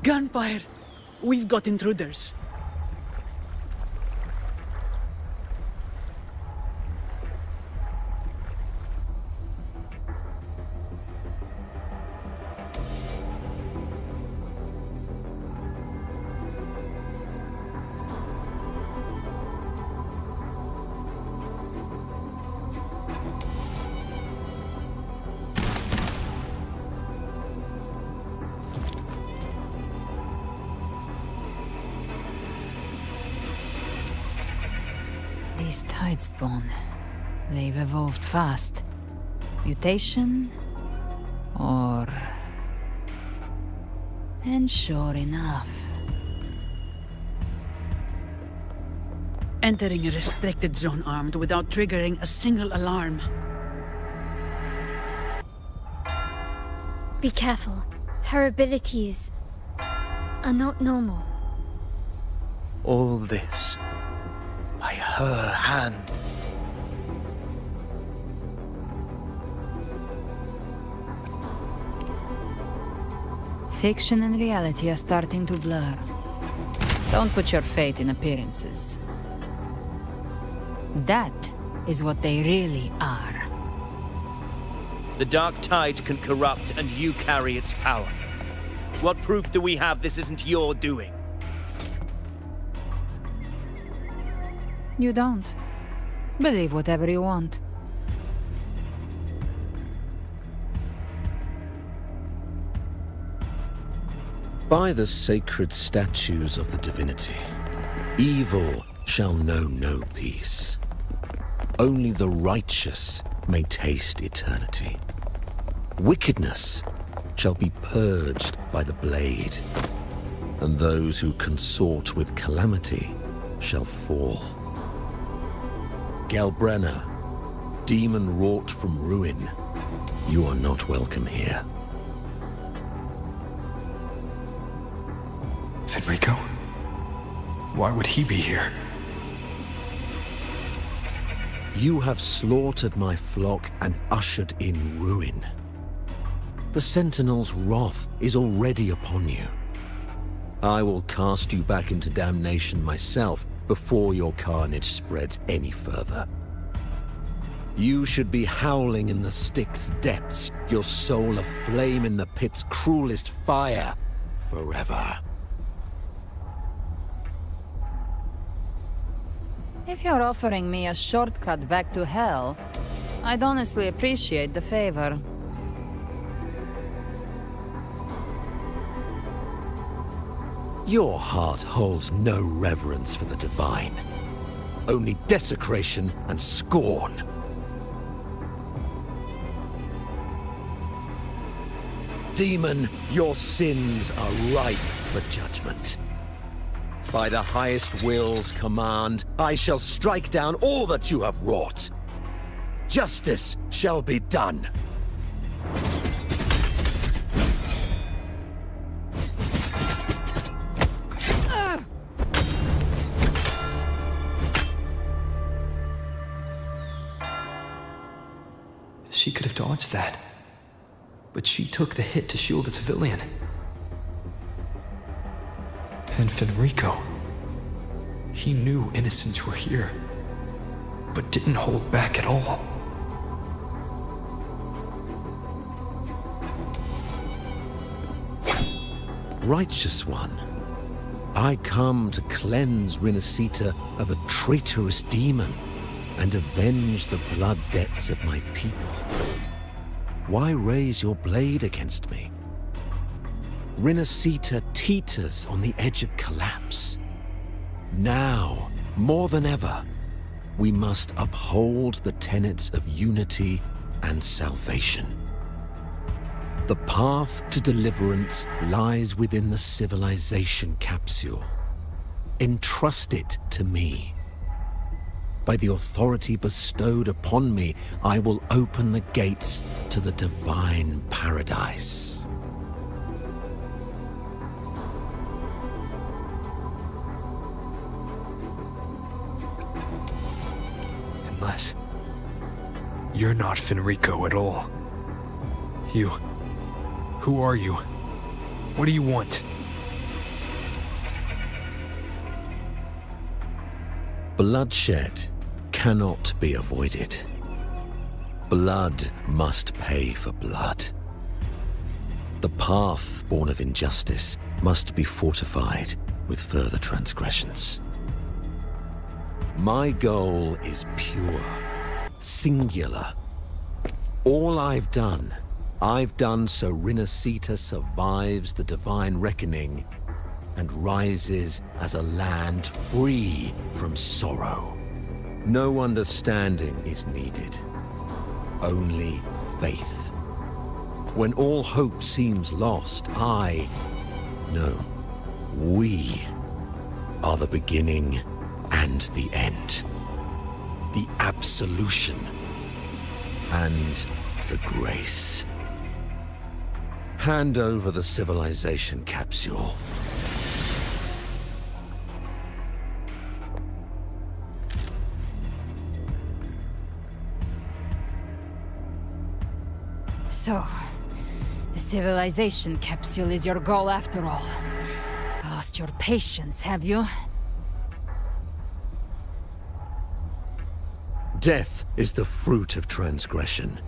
Gunfire! We've got intruders. These Tidespawn, they've evolved fast. Mutation? Or... And sure enough. Entering a restricted zone armed without triggering a single alarm. Be careful. Her abilities are not normal. All this by her hand. Fiction and reality are starting to blur. Don't put your faith in appearances. That is what they really are. The dark tide can corrupt, and you carry its power. What proof do we have this isn't your doing? You don't. Believe whatever you want. By the sacred statues of the divinity, evil shall know no peace. Only the righteous may taste eternity. Wickedness shall be purged by the blade, and those who consort with calamity shall fall. Gelbrenna, demon wrought from ruin, you are not welcome here. Fenrico? Why would he be here? You have slaughtered my flock and ushered in ruin. The Sentinel's wrath is already upon you. I will cast you back into damnation myself before your carnage spreads any further. You should be howling in the Styx's depths, your soul aflame in the pit's cruelest fire, forever. If you're offering me a shortcut back to hell, I'd honestly appreciate the favor. Your heart holds no reverence for the divine. Only desecration and scorn. Demon, your sins are ripe for judgment. By the highest will's command, I shall strike down all that you have wrought. Justice shall be done. She could have dodged that. But she took the hit to shield the civilian. And Fenrico. He knew innocents were here, but didn't hold back at all. Righteous One, I come to cleanse Rinascita of a traitorous demon and avenge the blood debts of my people. Why raise your blade against me? Rinascita teeters on the edge of collapse. Now, more than ever, we must uphold the tenets of unity and salvation. The path to deliverance lies within the civilization capsule. Entrust it to me. By the authority bestowed upon me, I will open the gates to the divine paradise. Unless you're not Fenrico at all. Who are you? What do you want? Bloodshed cannot be avoided. Blood must pay for blood. The path born of injustice must be fortified with further transgressions. My goal is pure, singular. All I've done so Rinascita survives the divine reckoning and rises as a land free from sorrow. No understanding is needed, only faith. When all hope seems lost, we are the beginning and the end. The absolution and the grace. Hand over the civilization capsule. So, the civilization capsule is your goal after all. Lost your patience, have you? Death is the fruit of transgression.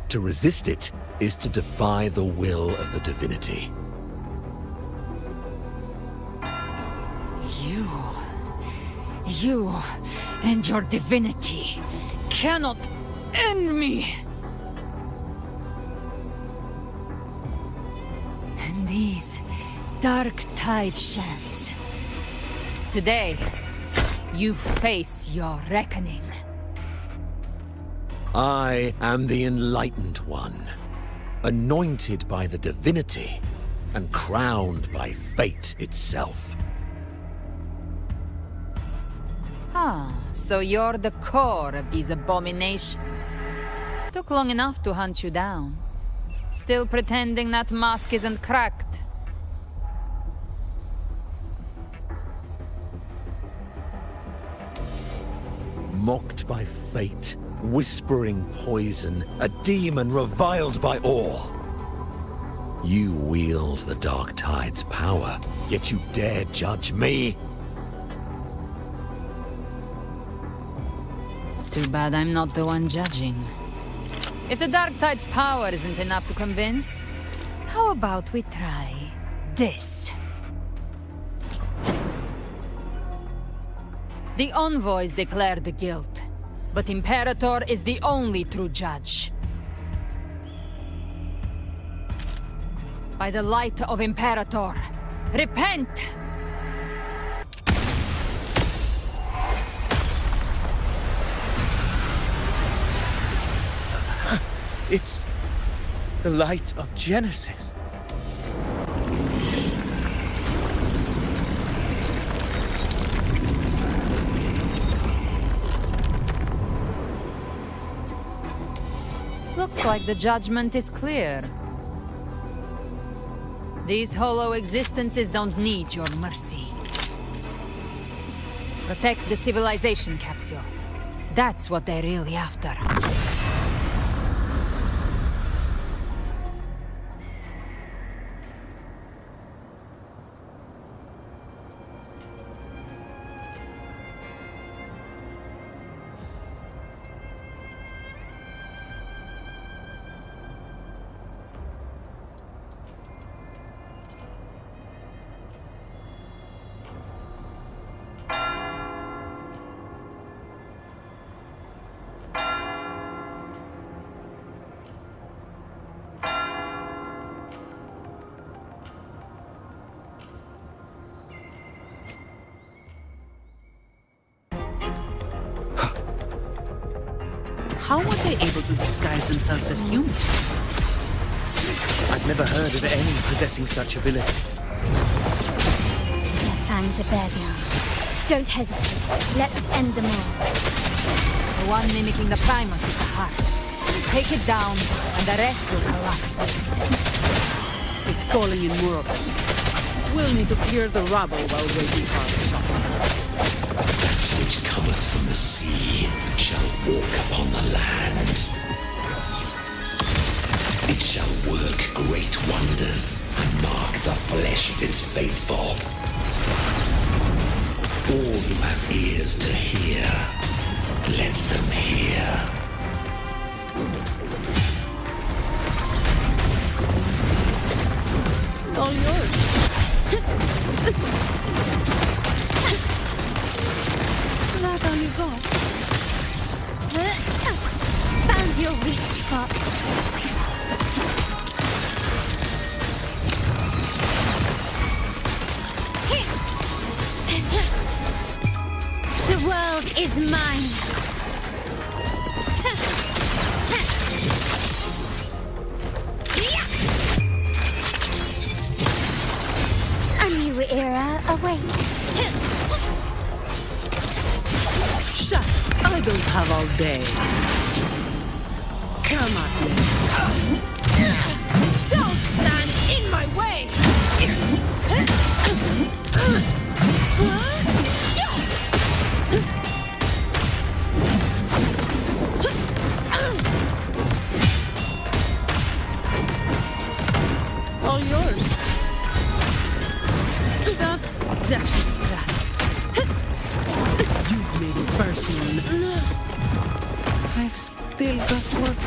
To resist it is to defy the will of the divinity. You and your divinity cannot end me! And these dark tide shams. Today, you face your reckoning. I am the Enlightened One, anointed by the divinity and crowned by fate itself. So you're the core of these abominations. Took long enough to hunt you down. Still pretending that mask isn't cracked. Mocked by fate, whispering poison, a demon reviled by all. You wield the Dark Tide's power, yet you dare judge me? It's too bad I'm not the one judging. If the Dark Tide's power isn't enough to convince, how about we try this? The envoys declare the guilt, but Imperator is the only true judge. By the light of Imperator, repent! It's the light of Genesis. Looks like the judgment is clear. These hollow existences don't need your mercy. Protect the civilization capsule. That's what they're really after. How were they able to disguise themselves as humans? I've never heard of any possessing such abilities. Their fangs are Bygone. Don't hesitate. Let's end them all. The one mimicking the Primus is the heart. Take it down, and the rest will collapse with it. It's calling in more of them. We'll need to clear the rubble while waiting for our shot. That which cometh from the sea shall walk upon the land. It shall work great wonders and mark the flesh of its faithful. All who have ears to hear, let them hear. All yours. That all you got? Found your weak spot. The world is mine. A new era awaits. Shut. I don't have all day. Come at me. Don't stand in my way! All yours. That's just a scratch. You've made it personal. I've still got work.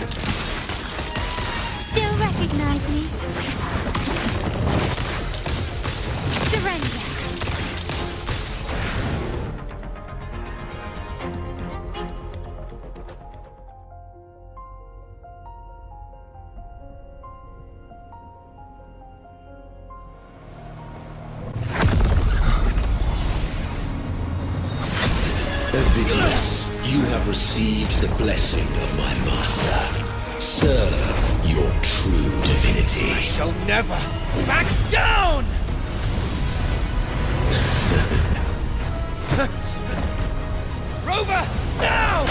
Still recognize me? Surrender. Ovidius, you have received the blessing of my master. Serve your true divinity. I shall never back down! Rover, now!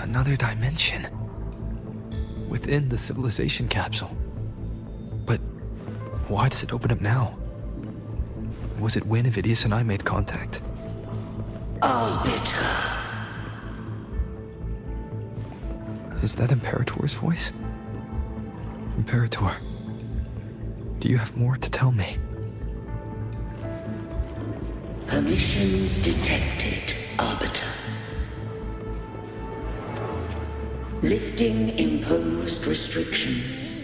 Another dimension. Within the civilization capsule. But why does it open up now? Was it when Ovidius and I made contact? Arbiter. Is that Imperator's voice? Imperator, do you have more to tell me? Permissions detected, Arbiter. Lifting imposed restrictions.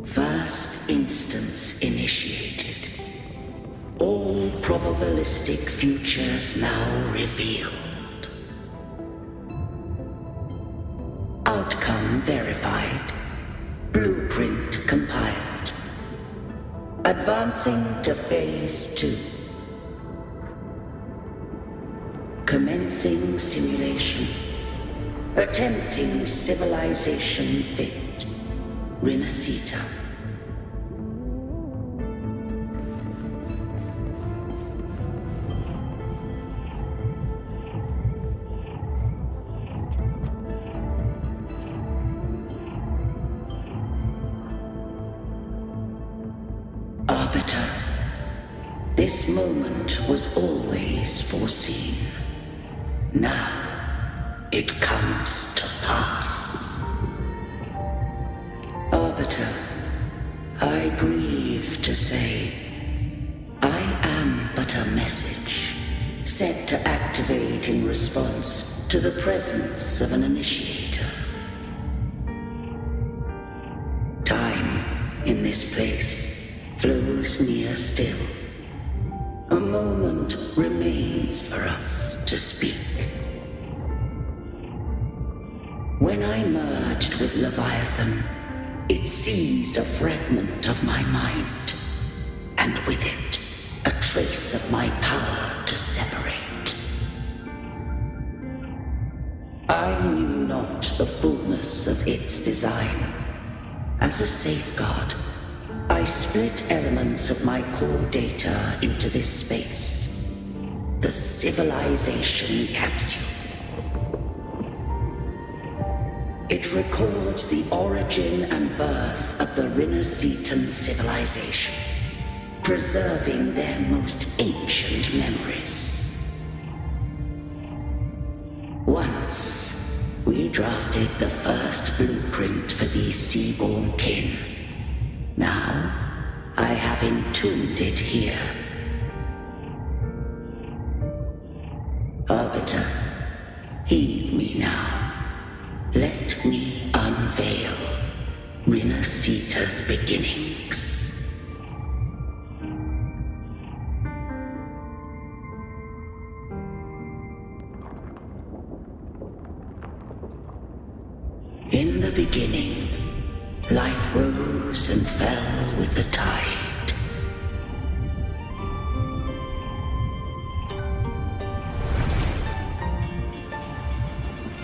First instance initiated. All probabilistic futures now revealed. Outcome verified. Blueprint compiled. Advancing to Phase 2. Commencing simulation. Attempting civilization fit. Renacita. Arbiter, this moment was always foreseen. Now, it comes to pass. Arbiter, I grieve to say, I am but a message, set to activate in response to the presence of an initiator. Time in this place flows near still. A moment remains for us to speak. When I merged with Leviathan, it seized a fragment of my mind, and with it, a trace of my power to separate. I knew not the fullness of its design. As a safeguard, I split elements of my core data into this space, the civilization capsule. It records the origin and birth of the Rinnesetan civilization, preserving their most ancient memories. Once, we drafted the first blueprint for these seaborn kin. Now, I have entombed it here. Arbiter, heed me now. Let me unveil Rinneseta's beginnings. In the beginning, life rose and fell with the tide.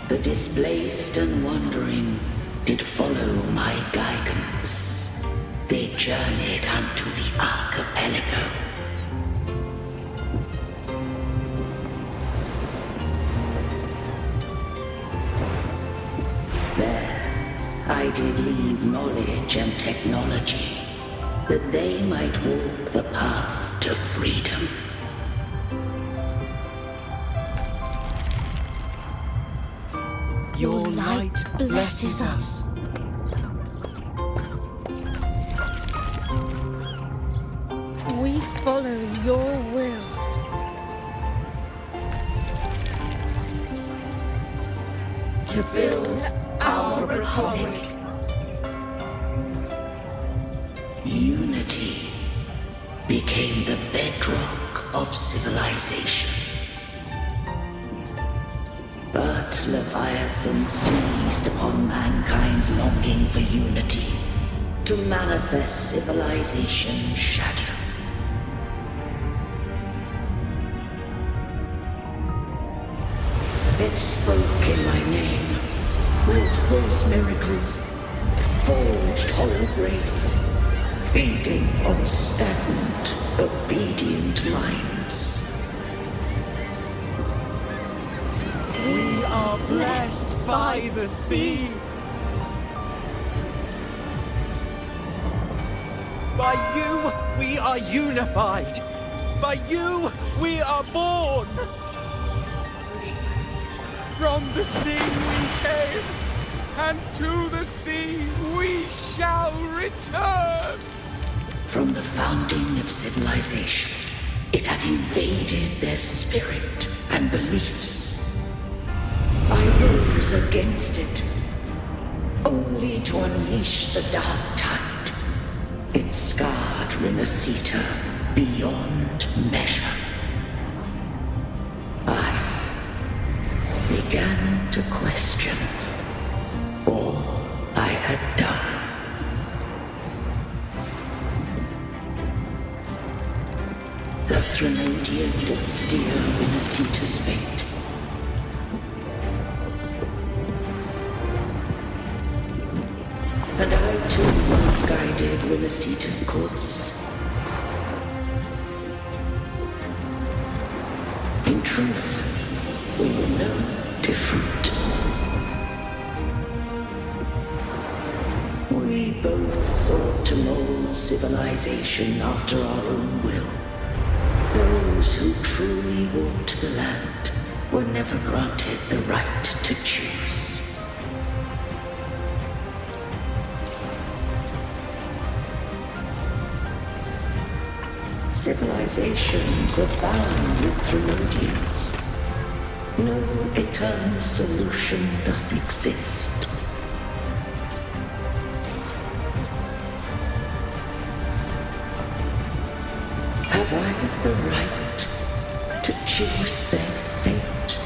The displaced and wandering did follow my guidance. They journeyed unto the archipelago. There, I did leave knowledge and technology, that they might walk the path to freedom. Your light blesses us. We follow your will. To build our republic. Unity became the bedrock of civilization. But Leviathan seized upon mankind's longing for unity to manifest civilization's shadow. It spoke in my name, wrought false miracles, forged hollow grace, feeding on stagnant, obedient minds. We are blessed by the sea. By you, we are unified. By you, we are born. From the sea we came, and to the sea we shall return. From the founding of civilization, it had invaded their spirit and beliefs. I rose against it, only to unleash the dark tide. It scarred Rinneseta beyond measure. I began to question all I had done. The Threnodian did steer Rinneseta's fate. And I too once guided Rinneseta's course. In truth, we were no different. We both sought to mold civilization after our own will. Those who truly walked the land were never granted the right to choose. Civilizations abound with Threnodians. No eternal solution doth exist. Have I the right to choose their fate?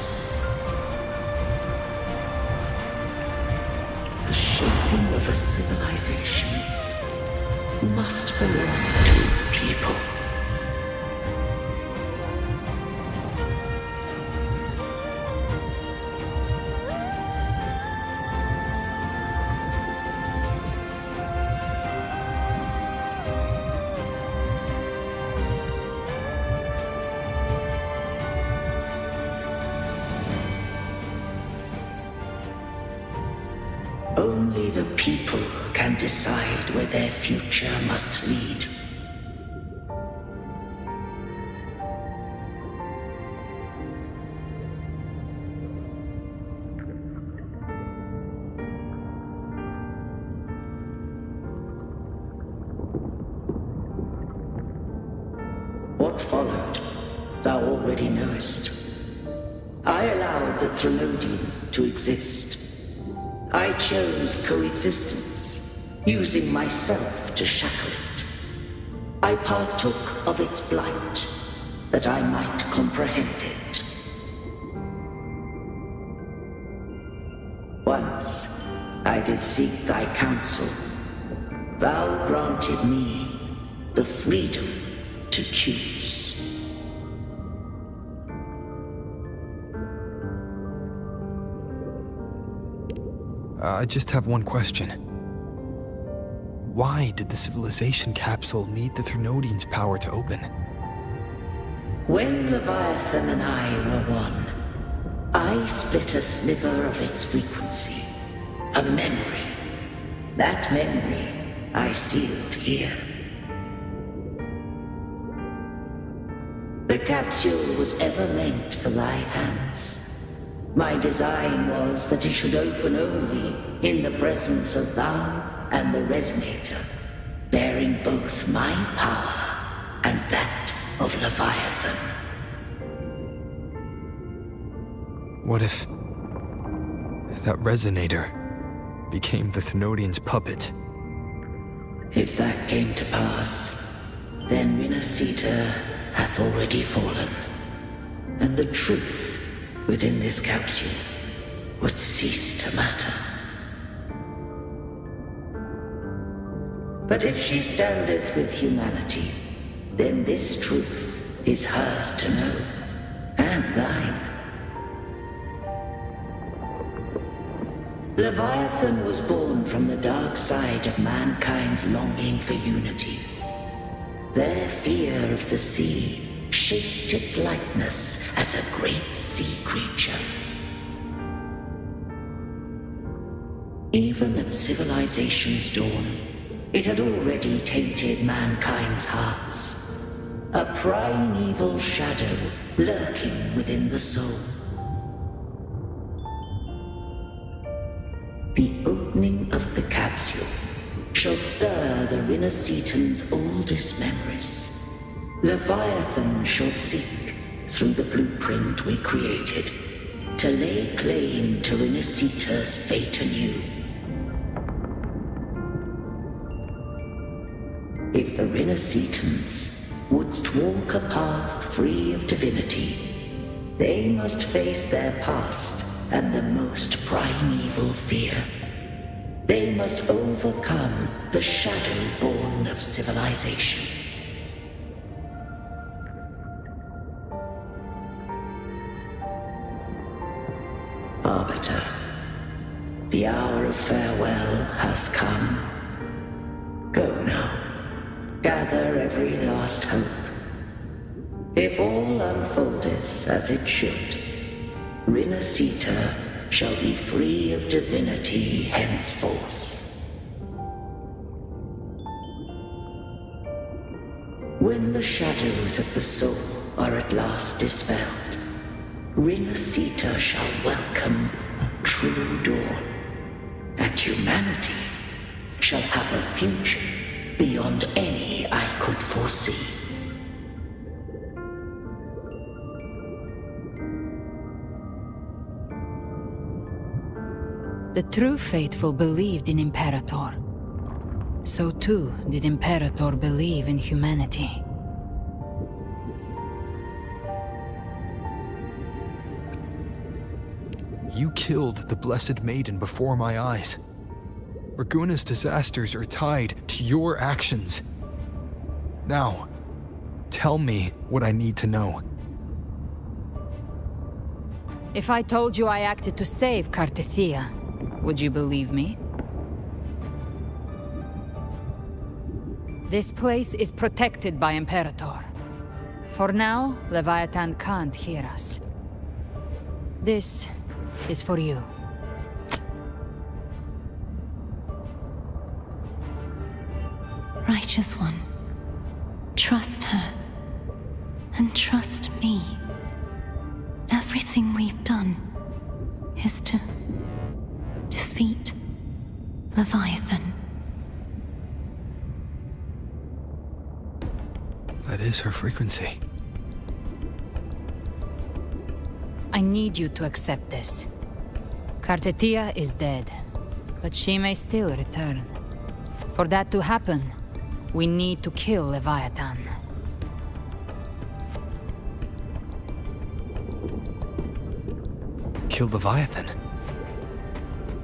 The shaping of a civilization must belong to its people. Only the people can decide where their future must lead. What followed, thou already knowest. I allowed the Threnodium to exist. I chose coexistence, using myself to shackle it. I partook of its blight, that I might comprehend it. Once I did seek thy counsel. Thou granted me the freedom to choose. I just have one question. Why did the civilization capsule need the Threnodian's power to open? When Leviathan and I were one, I split a sliver of its frequency, a memory. That memory I sealed here. The capsule was ever meant for thy hands. My design was that it should open only in the presence of thou and the Resonator, bearing both my power and that of Leviathan. What if that Resonator became the Threnodian's puppet? If that came to pass, then Renacita hath already fallen, and the truth within this capsule would cease to matter. But if she standeth with humanity, then this truth is hers to know, and thine. Leviathan was born from the dark side of mankind's longing for unity. Their fear of the sea shaped its likeness as a great sea creature. Even at civilization's dawn, it had already tainted mankind's hearts. A primeval shadow lurking within the soul. The opening of the capsule shall stir the Renacitan's oldest memories. Leviathan shall seek, through the blueprint we created, to lay claim to Renacita's fate anew. If the Renacitans wouldst walk a path free of divinity, they must face their past and the most primeval fear. They must overcome the shadow born of civilization. Arbiter, the hour of farewell hath come. Go now, gather every last hope. If all unfoldeth as it should, Renacita shall be free of divinity henceforth. When the shadows of the soul are at last dispelled, Renacita shall welcome a true dawn, and humanity shall have a future beyond any I could foresee. The true faithful believed in Imperator. So too did Imperator believe in humanity. You killed the Blessed Maiden before my eyes. Raguna's disasters are tied to your actions. Now, tell me what I need to know. If I told you I acted to save Cartethia, would you believe me? This place is protected by Imperator. For now, Leviathan can't hear us. This is for you. Righteous One, trust her. And trust me. Everything we've done is to defeat Leviathan. That is her frequency. I need you to accept this. Cartethia is dead, but she may still return. For that to happen, we need to kill Leviathan. Kill Leviathan?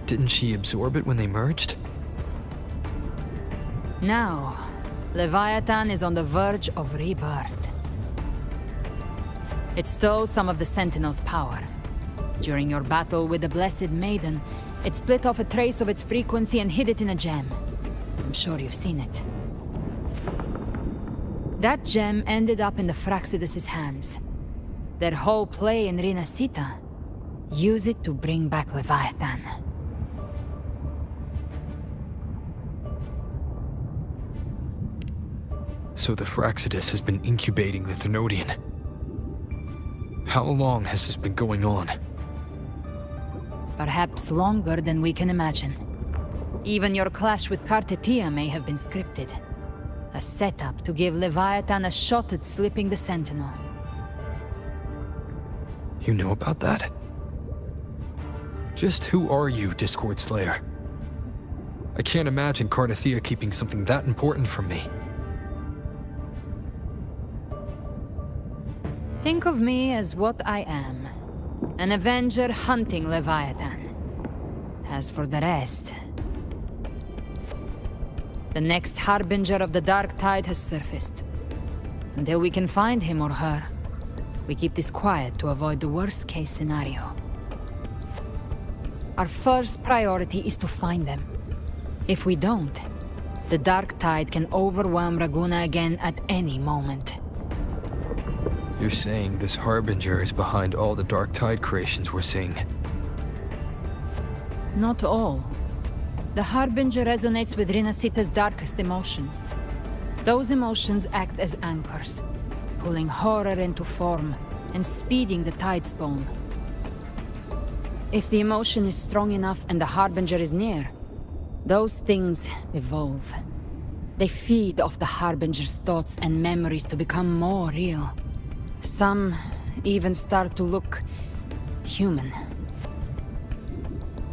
Didn't she absorb it when they merged? Now, Leviathan is on the verge of rebirth. It stole some of the Sentinel's power. During your battle with the Blessed Maiden, it split off a trace of its frequency and hid it in a gem. I'm sure you've seen it. That gem ended up in the Fraxidus' hands. Their whole play in Rinasita, use it to bring back Leviathan. So the Fraxidus has been incubating the Thenodian. How long has this been going on? Perhaps longer than we can imagine. Even your clash with Cartethia may have been scripted. A setup to give Leviathan a shot at slipping the Sentinel. You know about that? Just who are you, Discord Slayer? I can't imagine Cartethia keeping something that important from me. Think of me as what I am. An Avenger hunting Leviathan. As for the rest... The next Harbinger of the Dark Tide has surfaced. Until we can find him or her, we keep this quiet to avoid the worst-case scenario. Our first priority is to find them. If we don't, the Dark Tide can overwhelm Raguna again at any moment. You're saying this Harbinger is behind all the Dark Tide creations we're seeing? Not all. The Harbinger resonates with Rinasita's darkest emotions. Those emotions act as anchors, pulling horror into form and speeding the Tidespawn. If the emotion is strong enough and the Harbinger is near, those things evolve. They feed off the Harbinger's thoughts and memories to become more real. Some even start to look human.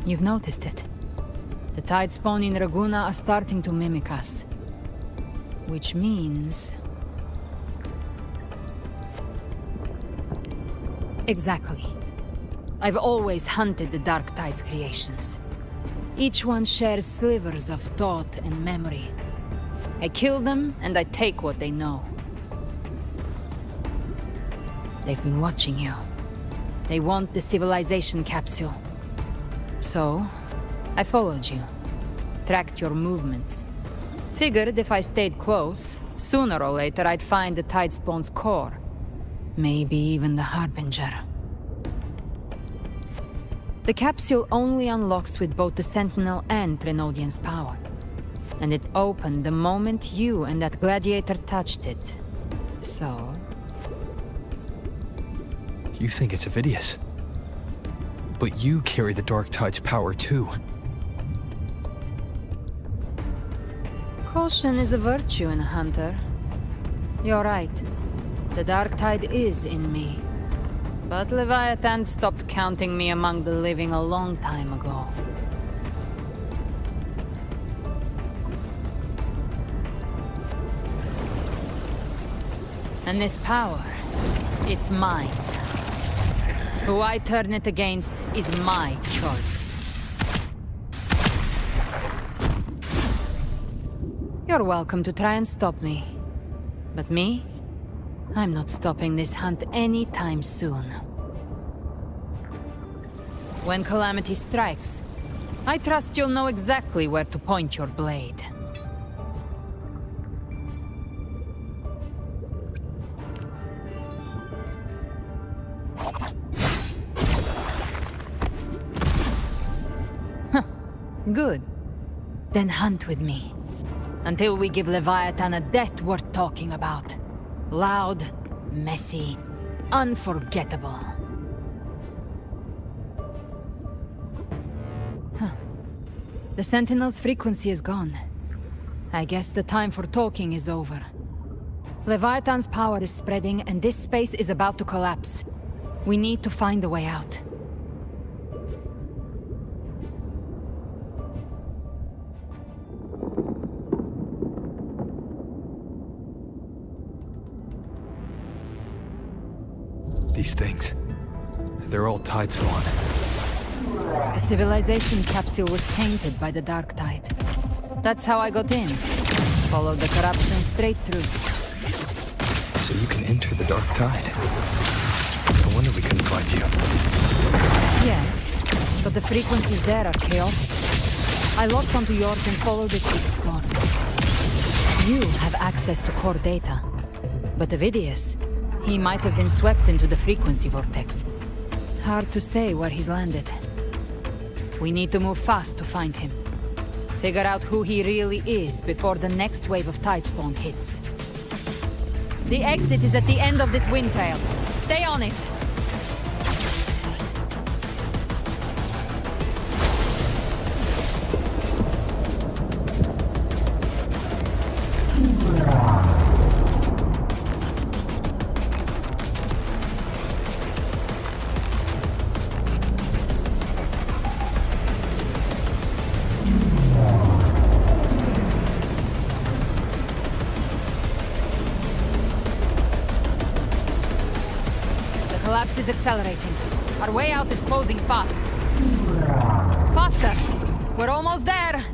You've noticed it. The Tidespawn in Raguna are starting to mimic us. Which means... Exactly. I've always hunted the Dark Tide's creations. Each one shares slivers of thought and memory. I kill them, and I take what they know. They've been watching you. They want the civilization capsule. So, I followed you. Tracked your movements. Figured if I stayed close, sooner or later I'd find the Tidespawn's core. Maybe even the Harbinger. The capsule only unlocks with both the Sentinel and Thenodian's power. And it opened the moment you and that gladiator touched it. So... You think it's Avidius. But you carry the Dark Tide's power too. Caution is a virtue in a hunter. You're right. The Dark Tide is in me. But Leviathan stopped counting me among the living a long time ago. And this power, it's mine. Who I turn it against is my choice. You're welcome to try and stop me. But me? I'm not stopping this hunt anytime soon. When calamity strikes, I trust you'll know exactly where to point your blade. Good. Then hunt with me. Until we give Leviathan a death worth talking about. Loud, messy, unforgettable. The Sentinel's frequency is gone. I guess the time for talking is over. Leviathan's power is spreading and this space is about to collapse. We need to find a way out. These things, they're all tide spawn. A civilization capsule was tainted by the dark tide. That's how I got in. Followed the corruption straight through. So you can enter the dark tide. No wonder we couldn't find you. Yes, but the frequencies there are chaotic. I locked onto yours and followed it to the storm. You have access to core data. But Avidius, he might have been swept into the frequency vortex. Hard to say where he's landed. We need to move fast to find him. Figure out who he really is before the next wave of tide spawn hits. The exit is at the end of this wind trail. Stay on it! Collapse is accelerating. Our way out is closing fast. Faster! We're almost there!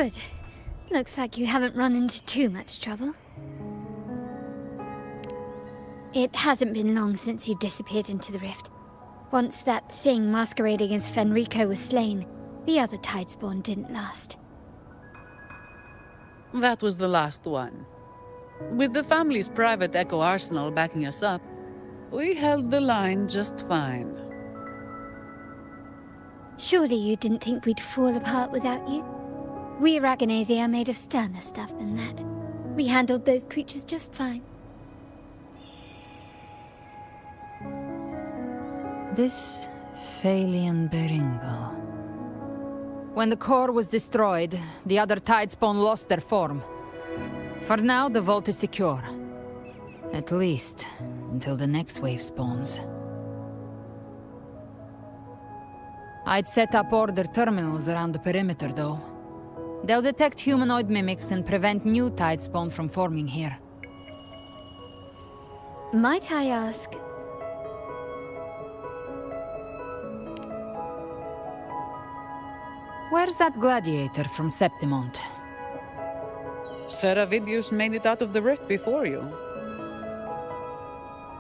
Good. Looks like you haven't run into too much trouble. It hasn't been long since you disappeared into the rift. Once that thing masquerading as Fenrico was slain, the other Tidespawn didn't last. That was the last one. With the family's private Echo arsenal backing us up, we held the line just fine. Surely you didn't think we'd fall apart without you? We Aragonese are made of sterner stuff than that. We handled those creatures just fine. This Phalian Beringal. When the core was destroyed, the other Tidespawn lost their form. For now, the vault is secure. At least, until the next wave spawns. I'd set up order terminals around the perimeter, though. They'll detect humanoid mimics and prevent new Tidespawn from forming here. Might I ask... Where's that gladiator from Septimont? Seravidius made it out of the rift before you.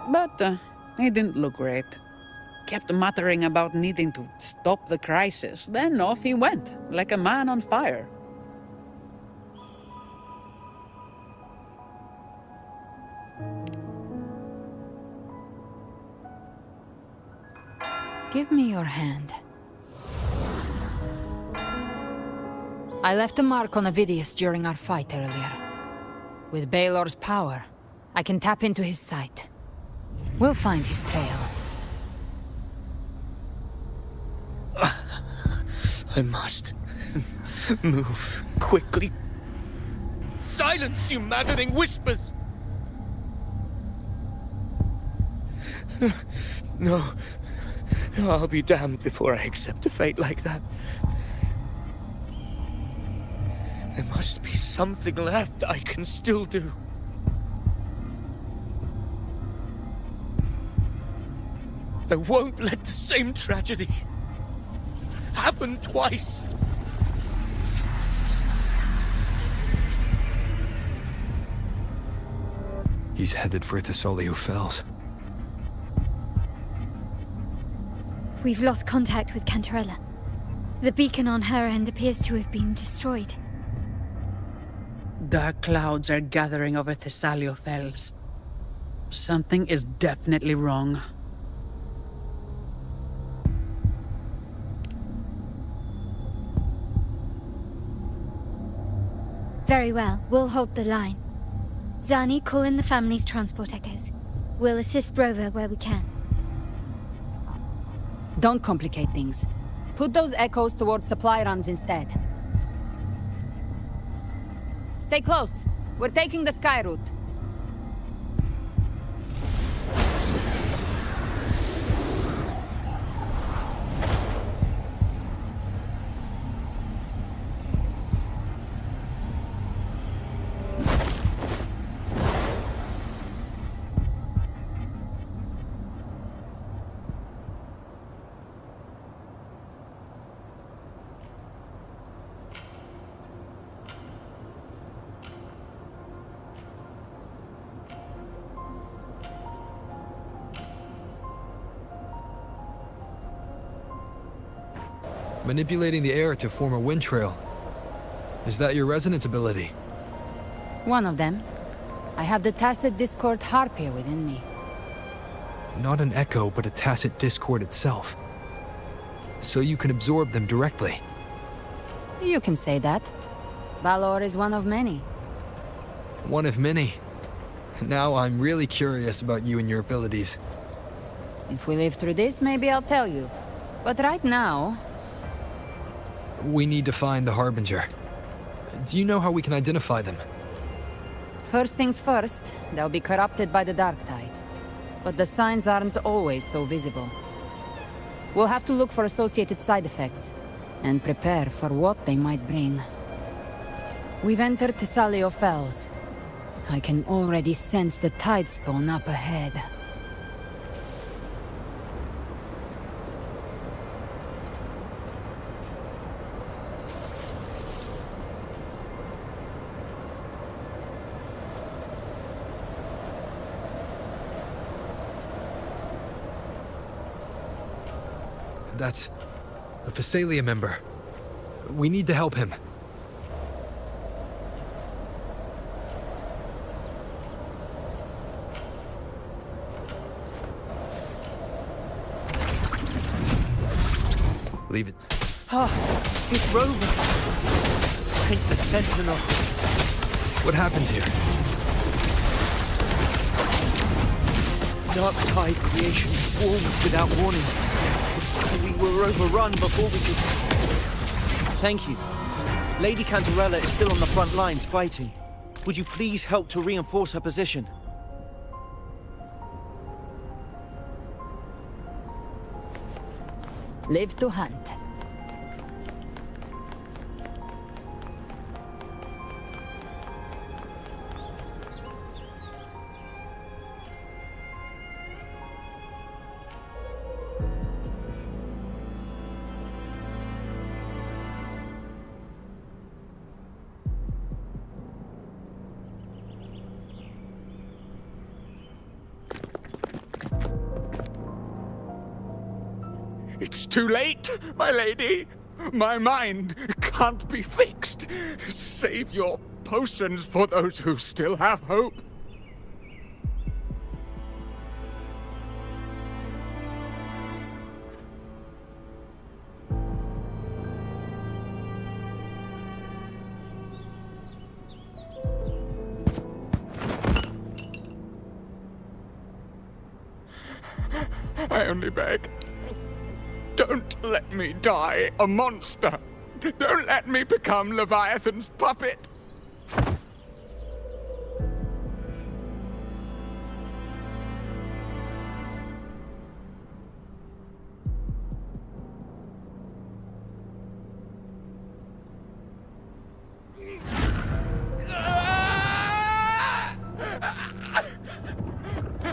But he didn't look great. Kept muttering about needing to stop the crisis, then off he went, like a man on fire. Give me your hand. I left a mark on Avidius during our fight earlier. With Baelor's power, I can tap into his sight. We'll find his trail. I must move quickly. Silence, you maddening whispers! No. I'll be damned before I accept a fate like that. There must be something left I can still do. I won't let the same tragedy happen twice. He's headed for Thessalio Fells. We've lost contact with Cantarella. The beacon on her end appears to have been destroyed. Dark clouds are gathering over Thessalio Fells. Something is definitely wrong. Very well, we'll hold the line. Zani, call in the family's transport echoes. We'll assist Rover where we can. Don't complicate things. Put those echoes towards supply runs instead. Stay close. We're taking the sky route. Manipulating the air to form a wind trail. Is that your resonance ability? One of them. I have the Tacit Discord Harpia within me. Not an echo, but a Tacit Discord itself. So you can absorb them directly. You can say that. Balor is one of many. One of many. Now I'm really curious about you and your abilities. If we live through this, maybe I'll tell you. But right now... We need to find the Harbinger. Do you know how we can identify them? First things first, they'll be corrupted by the Dark Tide. But the signs aren't always so visible. We'll have to look for associated side effects, and prepare for what they might bring. We've entered Thessalio Fells. I can already sense the Tidespawn up ahead. That's a Physalia member. We need to help him. Leave it. Ah, it's Rover. I think the Sentinel. What happened here? Dark Tide creation swarmed without warning. We were overrun before we could... Thank you. Lady Cantarella is still on the front lines fighting. Would you please help to reinforce her position? Live to hunt. It's too late, my lady. My mind can't be fixed. Save your potions for those who still have hope. I only beg. Don't let me die a monster! Don't let me become Leviathan's puppet!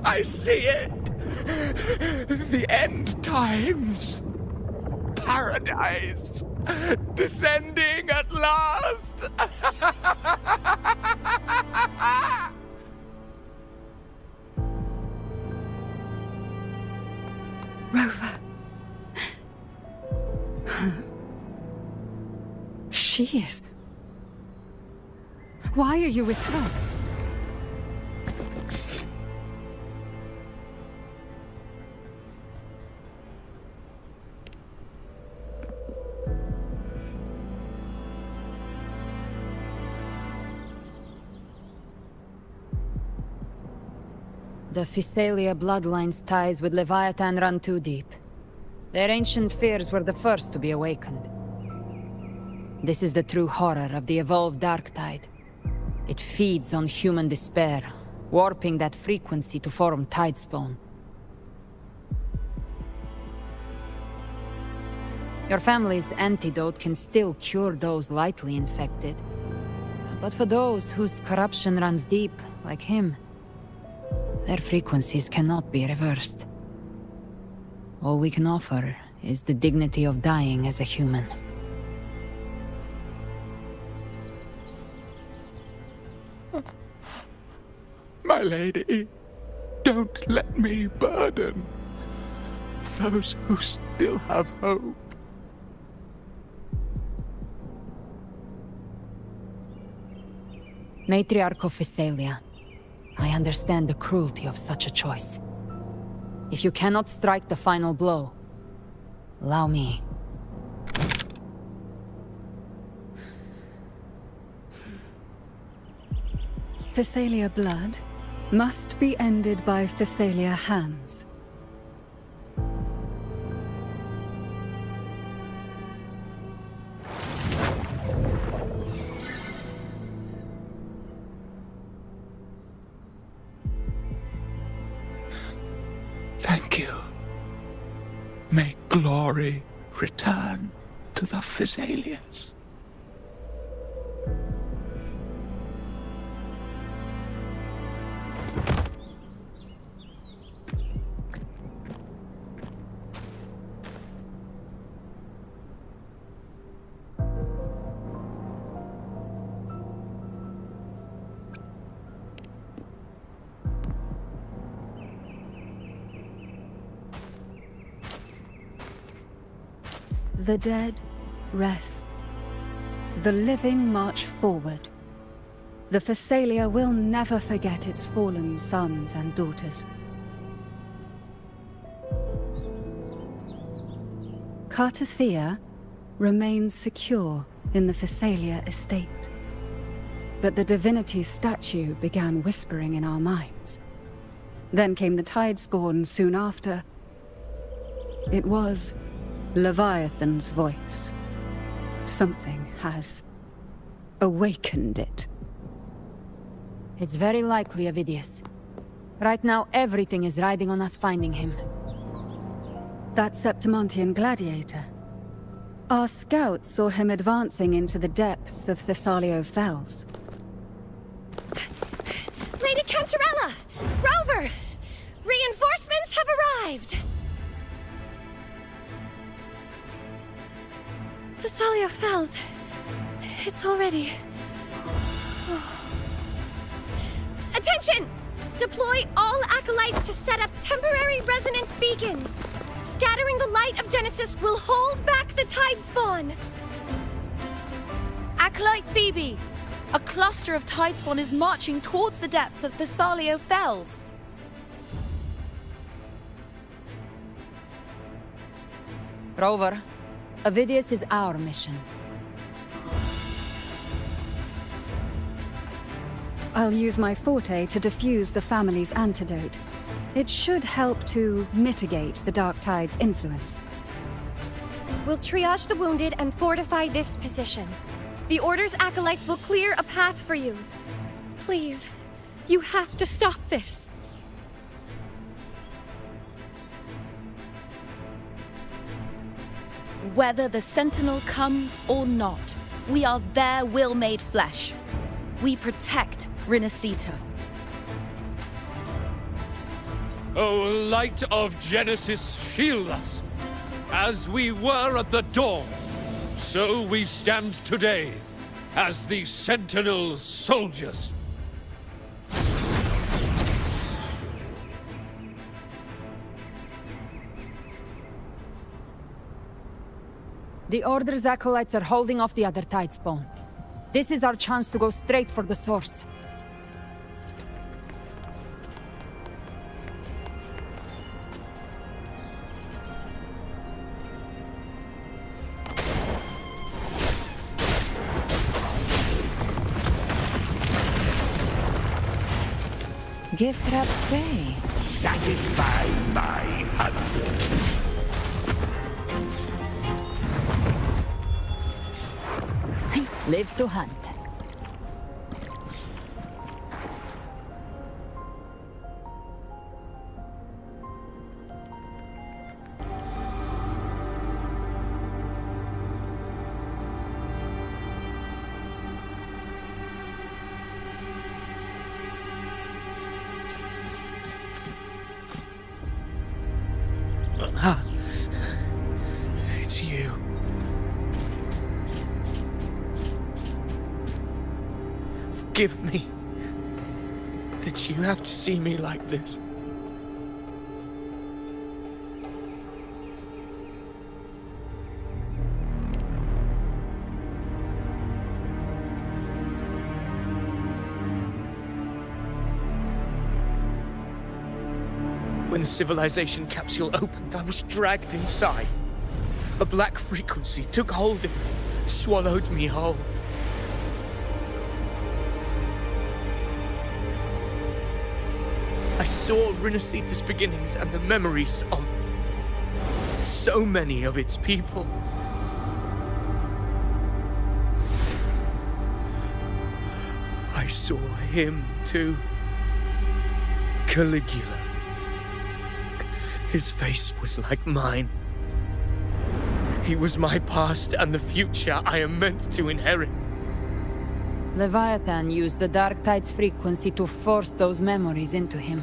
I see it! The end times! Paradise! Descending at last! Rover. She is. Why are you with her? The Physalia bloodline's ties with Leviathan run too deep. Their ancient fears were the first to be awakened. This is the true horror of the evolved Dark Tide. It feeds on human despair, warping that frequency to form Tidespawn. Your family's antidote can still cure those lightly infected. But for those whose corruption runs deep, like him, their frequencies cannot be reversed. All we can offer is the dignity of dying as a human. My lady, don't let me burden those who still have hope. Matriarch of Physalia, I understand the cruelty of such a choice. If you cannot strike the final blow, allow me. Physalia blood must be ended by Physalia hands. Thank you. May glory return to the Physalians. The dead rest. The living march forward. The Phasalia will never forget its fallen sons and daughters. Cartathea remains secure in the Phasalia estate. But the divinity's statue began whispering in our minds. Then came the Tidespawn soon after. It was Leviathan's voice. Something has awakened it. It's very likely, Avidius. Right now, everything is riding on us finding him. That Septimontian gladiator. Our scouts saw him advancing into the depths of Thessalio Fells. Lady Cantarella! Rover! Reinforcements have arrived! Thessalio Fells. It's already... Attention! Deploy all acolytes to set up temporary resonance beacons. Scattering the light of Genesis will hold back the Tidespawn. Acolyte Phoebe! A cluster of Tidespawn is marching towards the depths of Thessalio Fells. Rover, Avidius is our mission. I'll use my forte to defuse the family's antidote. It should help to mitigate the Dark Tide's influence. We'll triage the wounded and fortify this position. The Order's acolytes will clear a path for you. Please, you have to stop this. Whether the Sentinel comes or not, we are their will made flesh. We protect Rinasita. O light of Genesis, shield us. As we were at the dawn, so we stand today, as the Sentinel soldiers. The Order's acolytes are holding off the other Tidespawn. This is our chance to go straight for the source. Gift wrap tray. Satisfy my hunger. Live to hunt. It's you. Forgive me that you have to see me like this. When the civilization capsule opened, I was dragged inside. A black frequency took hold of me, swallowed me whole. I saw Rinasita's beginnings and the memories of so many of its people. I saw him too. Caligula. His face was like mine. He was my past and the future I am meant to inherit. Leviathan used the Dark Tide's frequency to force those memories into him.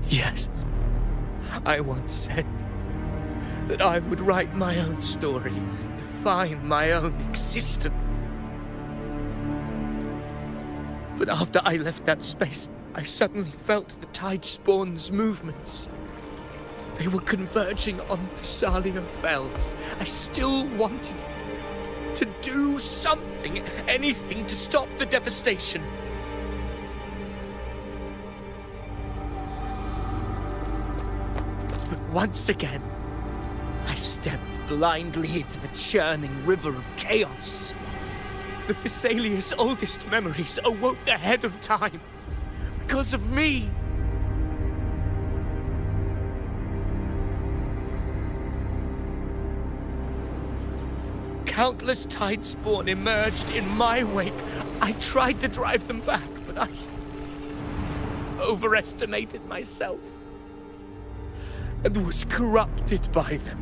Yes, I once said that I would write my own story, define my own existence. But after I left that space, I suddenly felt the tide spawn's movements. They were converging on Thessalia Fells. I still wanted to do something, anything to stop the devastation. But once again, I stepped blindly into the churning river of chaos. The Thessalia's oldest memories awoke ahead of time. Because of me. Countless tide spawn emerged in my wake. I tried to drive them back, but I overestimated myself and was corrupted by them.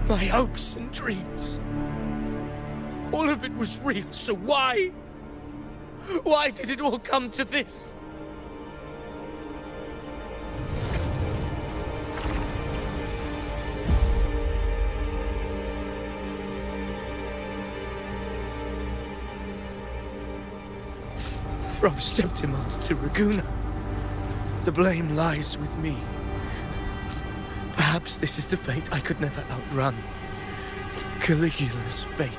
My hopes and dreams. All of it was real, so why? Why did it all come to this? From Septimont to Raguuna, the blame lies with me. Perhaps this is the fate I could never outrun. Caligula's fate.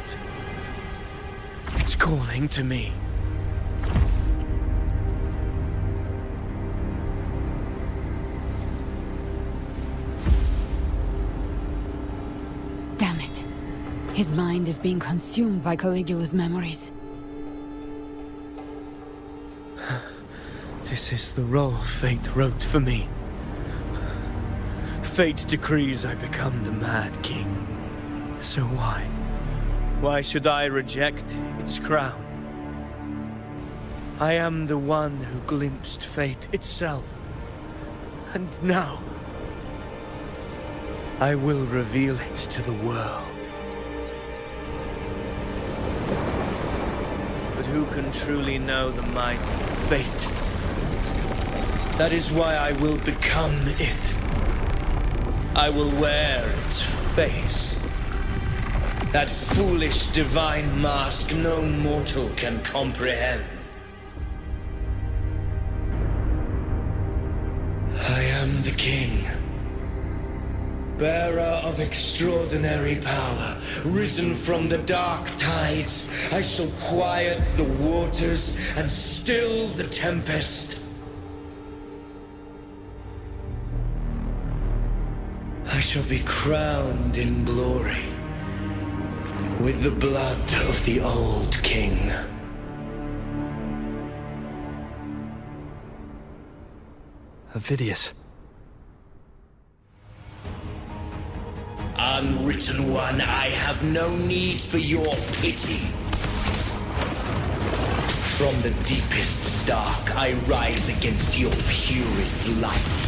It's calling to me. Damn it. His mind is being consumed by Caligula's memories. This is the role fate wrote for me. Fate decrees I become the Mad King. So why? Why should I reject its crown? I am the one who glimpsed fate itself. And now, I will reveal it to the world. But who can truly know the might of fate? That is why I will become it. I will wear its face. That foolish divine mask no mortal can comprehend. I am the king, bearer of extraordinary power, risen from the dark tides. I shall quiet the waters and still the tempest. I shall be crowned in glory with the blood of the old king. Avidius. Unwritten one, I have no need for your pity. From the deepest dark, I rise against your purest light.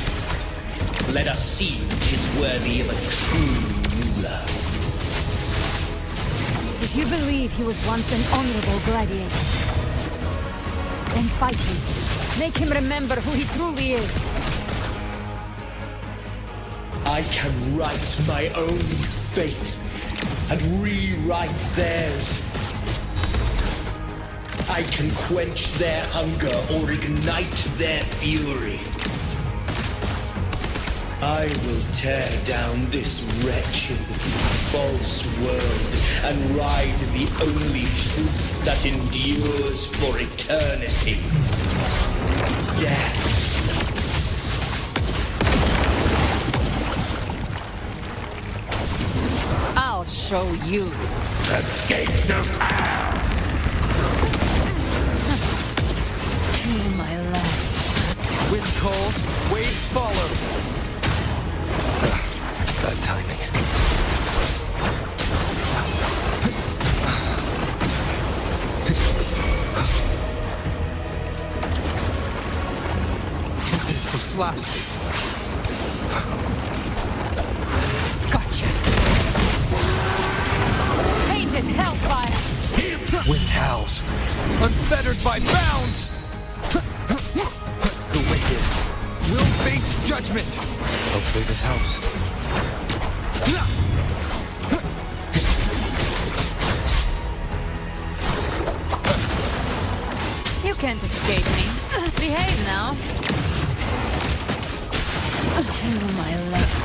Let us see which is worthy of a true ruler. If you believe he was once an honorable gladiator, then fight him. Make him remember who he truly is. I can write my own fate and rewrite theirs. I can quench their hunger or ignite their fury. I will tear down this wretched, false world and ride the only truth that endures for eternity. Death. I'll show you. The gates of hell! To my last. Wind calls, waves follow. Bad timing. This will slash. Gotcha. Painted hellfire. Wind howls, unfettered by bounds. The wicked will face judgment. Hopefully this helps. can't escape me. Behave now. To my left.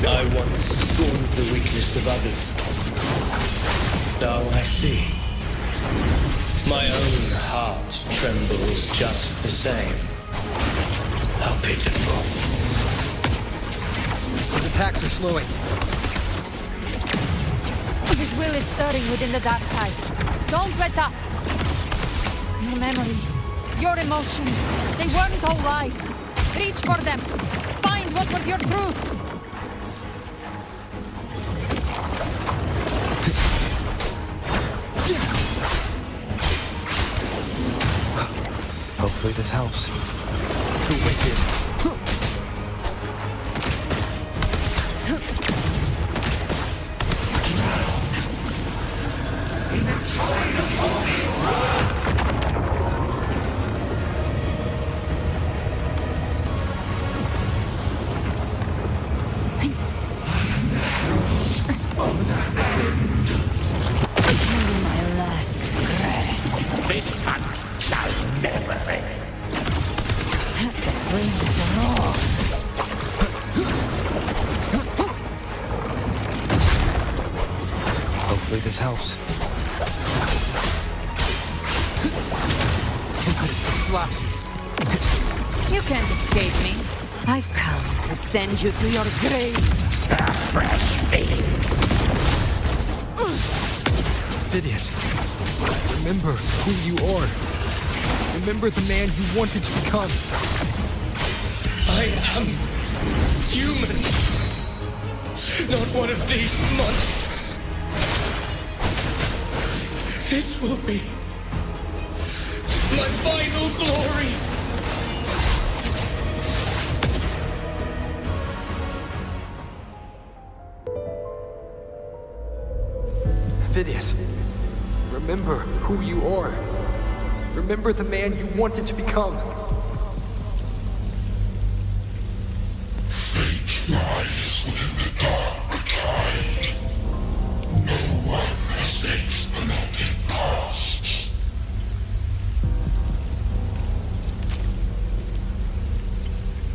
I once scorned the weakness of others. Now I see. My own heart trembles just the same. How pitiful. His attacks are slowing. His will is stirring within the dark tide. Don't let up. Your memories, your emotions, they weren't all lies. Reach for them. Find what was your truth. Hopefully this helps. The wicked. This hunt shall never end. Hopefully this helps. Tempest slashes. You can't escape me. I've come to send you to your grave. A fresh face. Phidias, remember who you are. Remember the man you wanted to become. I am human. Not one of these monsters. This will be my final glory. Phidias, remember who you are. Remember the man you wanted to become. Fate lies within the dark tide. No one escapes the melting past.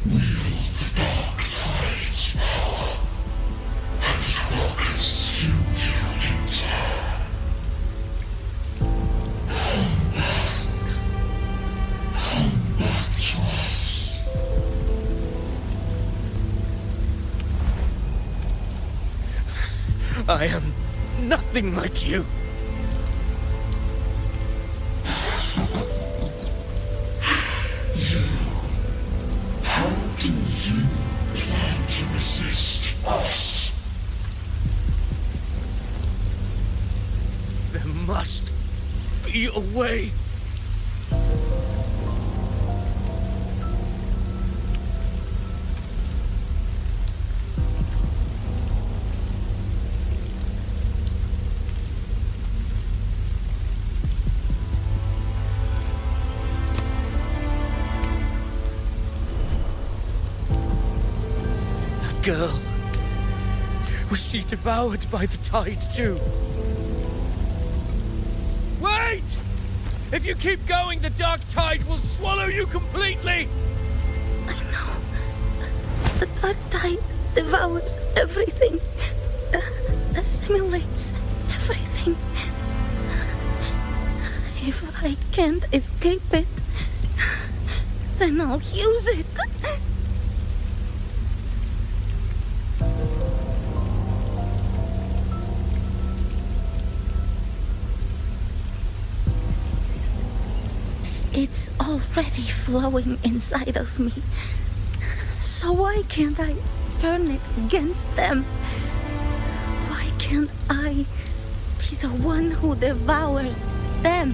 Wield the dark tide's power, and it will consume you in turn. Come back to us. I am nothing like you. How do you plan to resist us? There must be a way. Girl. Was she devoured by the tide too? Wait! If you keep going, the dark tide will swallow you completely! I know. The dark tide devours everything. Assimilates everything. If I can't escape it, then I'll use it. It's already flowing inside of me. So why can't I turn it against them? Why can't I be the one who devours them?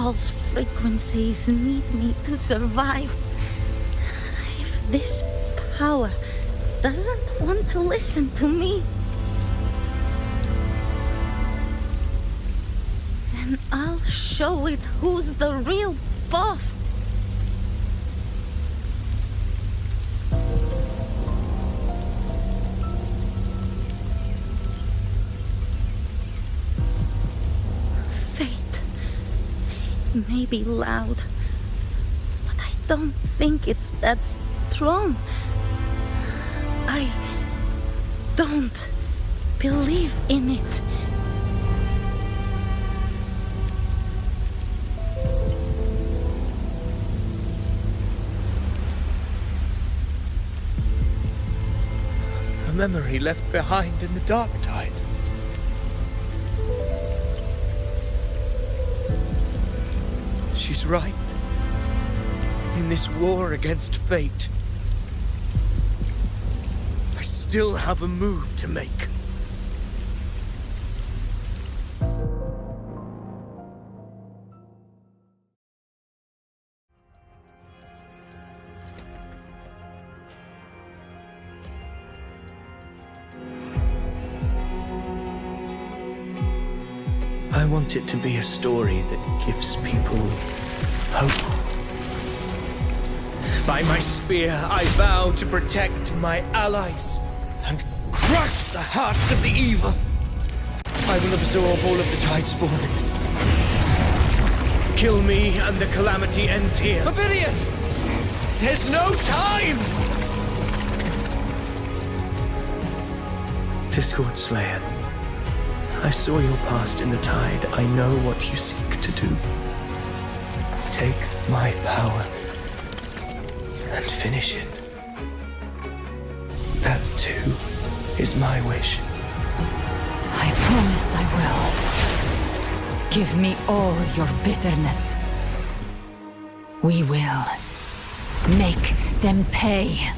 false frequencies need me to survive. If this power doesn't want to listen to me, then I'll show it who's the real boss. Fate may be loud, but I don't think it's that strong. I don't believe in it. A memory left behind in the dark tide. She's right. In this war against fate, I still have a move to make. I want it to be a story that gives people hope. By my spear, I vow to protect my allies and crush the hearts of the evil. I will absorb all of the Tidespawn. Kill me and the calamity ends here. Ovidius! There's no time! Discord Slayer, I saw your past in the tide. I know what you seek to do. Take my power and finish it. That, too, is my wish. I promise I will. Give me all your bitterness. We will make them pay.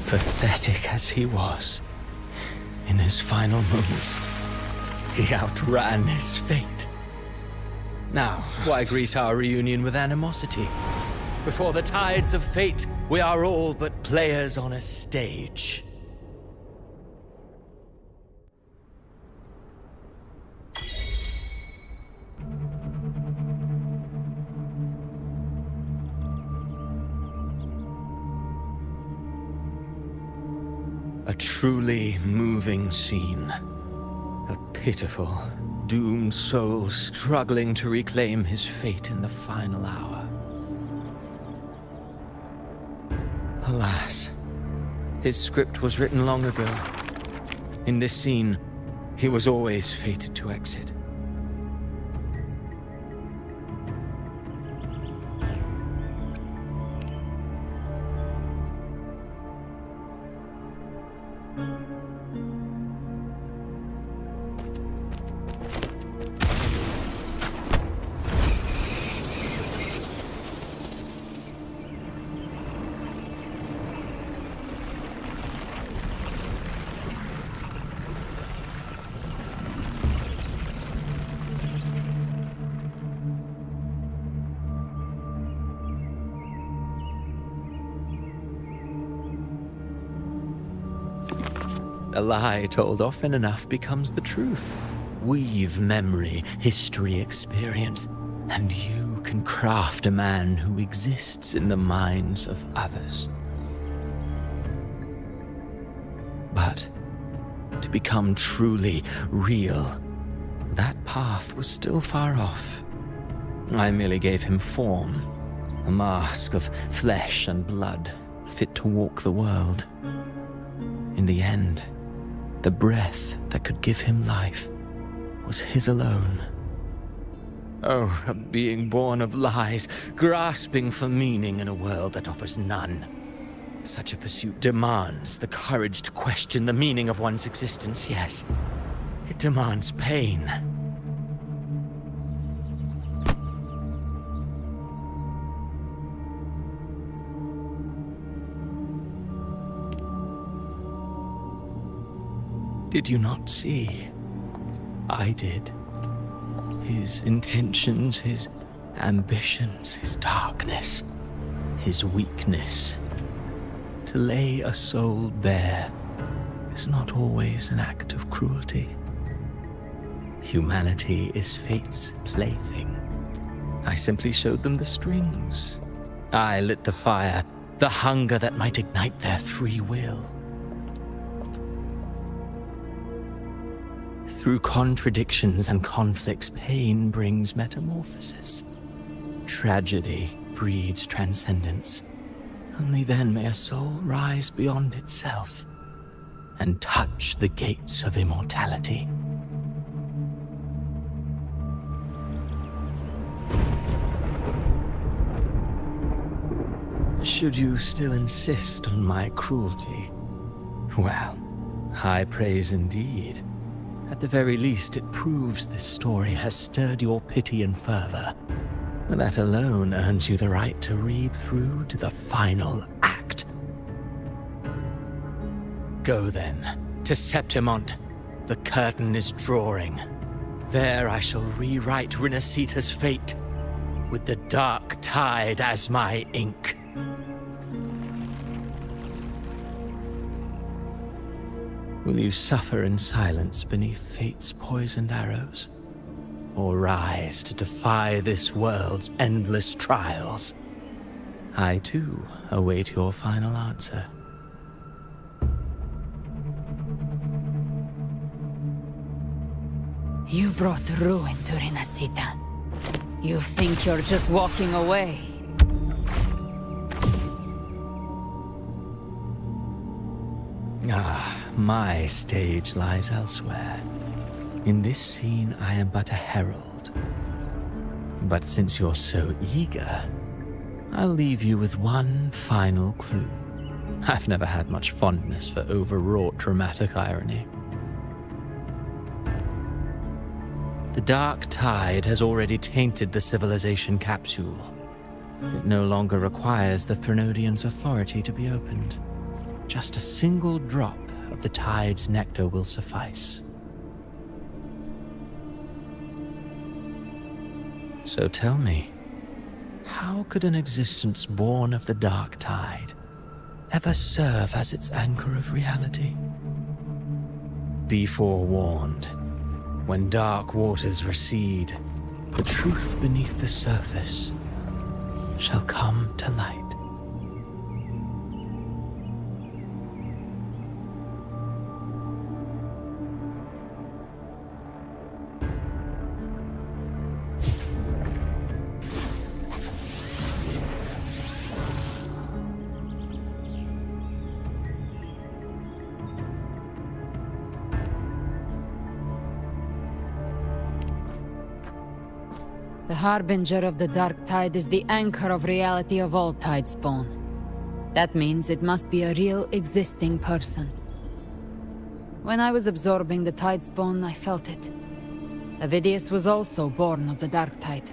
Pathetic as he was, in his final moments, he outran his fate. Now, why greet our reunion with animosity? Before the tides of fate, we are all but players on a stage. A truly moving scene. A pitiful, doomed soul struggling to reclaim his fate in the final hour. Alas, his script was written long ago. In this scene, he was always fated to exit. A lie told often enough becomes the truth. Weave memory, history, experience, and you can craft a man who exists in the minds of others. But to become truly real, that path was still far off. I merely gave him form, a mask of flesh and blood, fit to walk the world. In the end, the breath that could give him life was his alone. Oh, a being born of lies, grasping for meaning in a world that offers none. Such a pursuit demands the courage to question the meaning of one's existence, yes. It demands pain. Did you not see? I did. His intentions, his ambitions, his darkness, his weakness. To lay a soul bare is not always an act of cruelty. Humanity is fate's plaything. I simply showed them the strings. I lit the fire, the hunger that might ignite their free will. Through contradictions and conflicts, pain brings metamorphosis. Tragedy breeds transcendence. Only then may a soul rise beyond itself and touch the gates of immortality. Should you still insist on my cruelty, well, high praise indeed. At the very least, it proves this story has stirred your pity and fervor. That alone earns you the right to read through to the final act. Go then, to Septimont. The curtain is drawing. There I shall rewrite Rinasita's fate, with the dark tide as my ink. Will you suffer in silence beneath fate's poisoned arrows? Or rise to defy this world's endless trials? I, too, await your final answer. You brought ruin to Rinasita. You think you're just walking away? Ah, my stage lies elsewhere. In this scene, I am but a herald. But since you're so eager, I'll leave you with one final clue. I've never had much fondness for overwrought dramatic irony. The dark tide has already tainted the civilization capsule. It no longer requires the Threnodians' authority to be opened. Just a single drop of the tide's nectar will suffice. So tell me, how could an existence born of the dark tide ever serve as its anchor of reality? Be forewarned, when dark waters recede, the truth beneath the surface shall come to light. The harbinger of the dark tide is the anchor of reality of all tidespawn. That means it must be a real existing person. When I was absorbing the tidespawn, I felt it. Avidius was also born of the dark tide.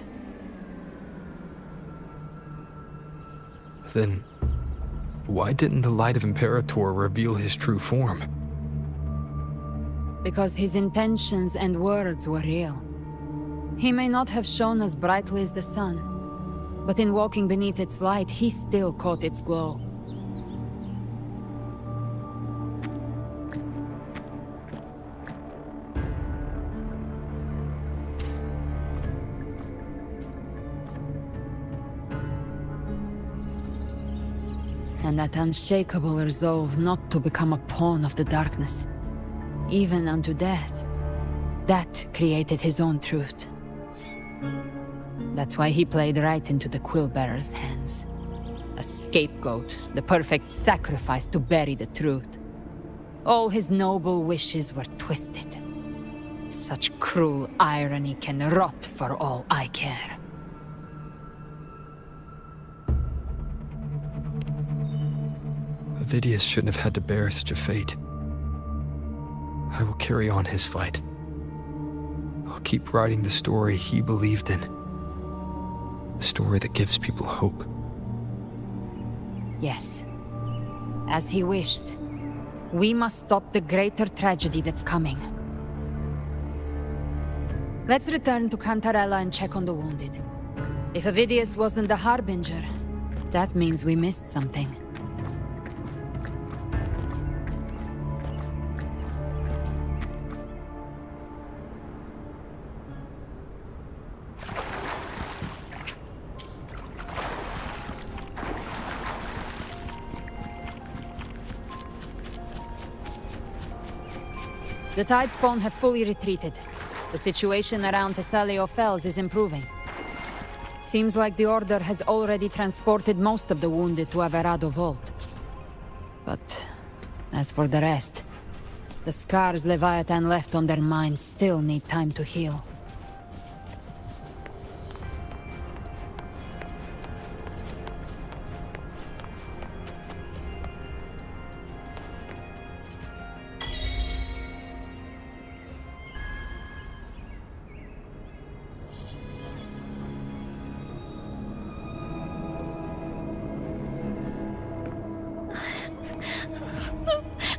Then, why didn't the Light of Imperator reveal his true form? Because his intentions and words were real. He may not have shone as brightly as the sun, but in walking beneath its light, he still caught its glow. And that unshakable resolve not to become a pawn of the darkness, even unto death, that created his own truth. That's why he played right into the Quill-Bearer's hands. A scapegoat, the perfect sacrifice to bury the truth. All his noble wishes were twisted. Such cruel irony can rot for all I care. Avidius shouldn't have had to bear such a fate. I will carry on his fight. I'll keep writing the story he believed in. The story that gives people hope. Yes, as he wished. We must stop the greater tragedy that's coming. Let's return to Cantarella and check on the wounded. If Avidius wasn't the Harbinger, that means we missed something. The Tidespawn have fully retreated. The situation around Thessalio Fells is improving. Seems like the Order has already transported most of the wounded to Averado Vault. But as for the rest, the scars Leviathan left on their minds still need time to heal.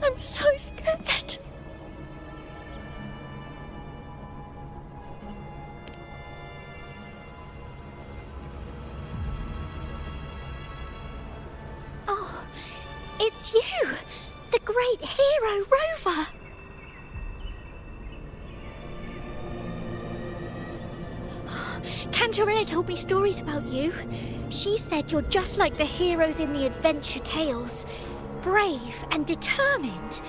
I'm so scared. Oh, it's you! The great hero, Rover! Cantarella told me stories about you. She said you're just like the heroes in the adventure tales. Brave and determined.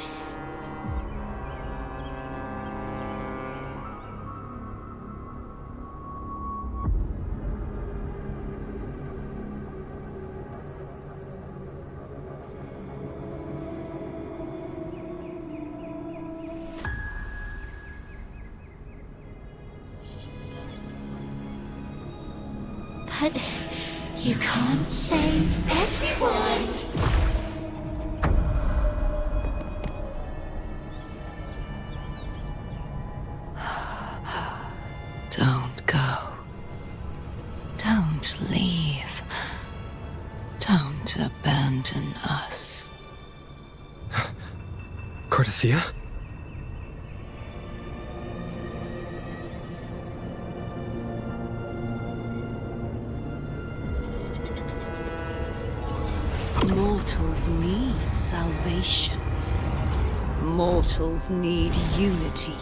But you can't save everyone. Don't go. Don't leave. Don't abandon us. Cardathia? Mortals need salvation. Mortals need unity.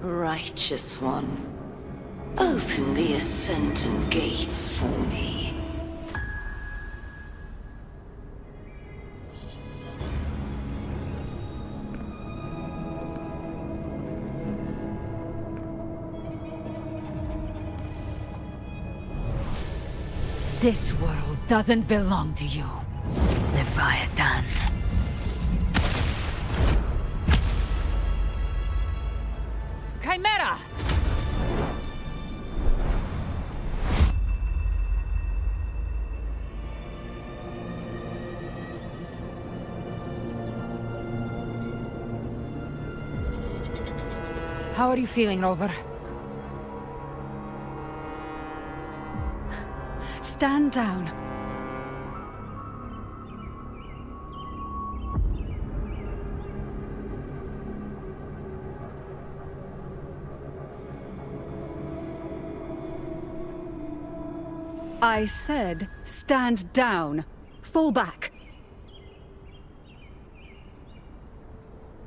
Righteous One, open the Ascendant gates for me. This world doesn't belong to you, Leviathan. Chimera! How are you feeling, Rover? Stand down. I said, stand down. Fall back.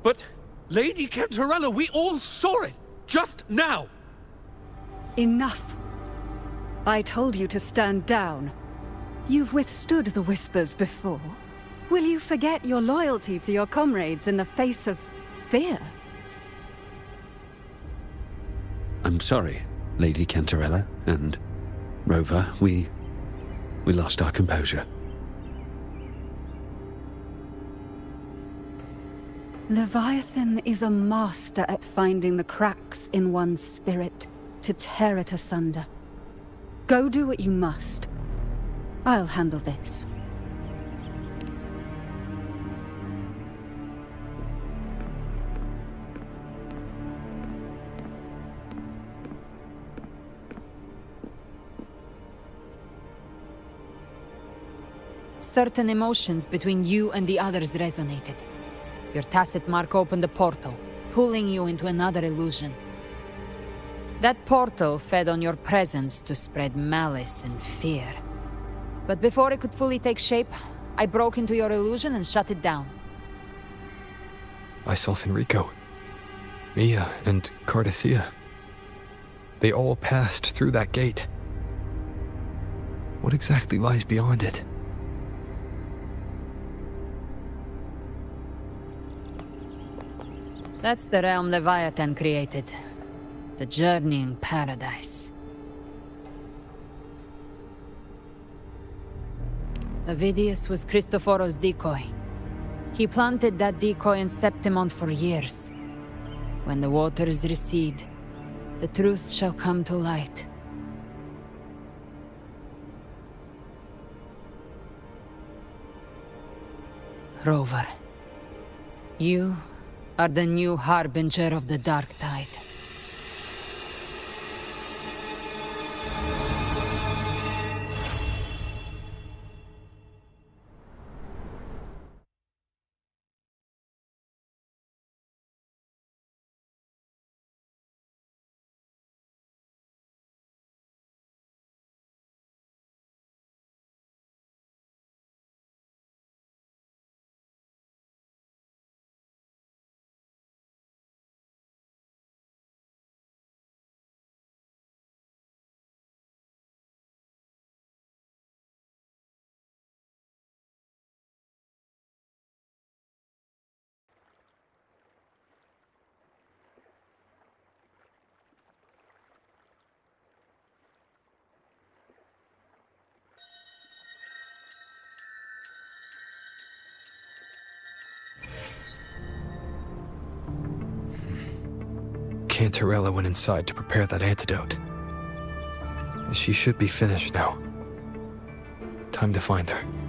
But, Lady Cantarella, we all saw it! Just now! Enough. I told you to stand down. You've withstood the whispers before. Will you forget your loyalty to your comrades in the face of fear? I'm sorry, Lady Cantarella and Rover. We lost our composure. Leviathan is a master at finding the cracks in one's spirit to tear it asunder. Go do what you must. I'll handle this. Certain emotions between you and the others resonated. Your tacit mark opened a portal, pulling you into another illusion. That portal fed on your presence to spread malice and fear. But before it could fully take shape, I broke into your illusion and shut it down. I saw Fenrico, Mia, and Cardathia. They all passed through that gate. What exactly lies beyond it? That's the realm Leviathan created. The journeying paradise. Avidius was Cristoforo's decoy. He planted that decoy in Septimon for years. When the waters recede, the truth shall come to light. Rover, you are the new harbinger of the Dark Tide. Cantarella went inside to prepare that antidote. She should be finished now. Time to find her.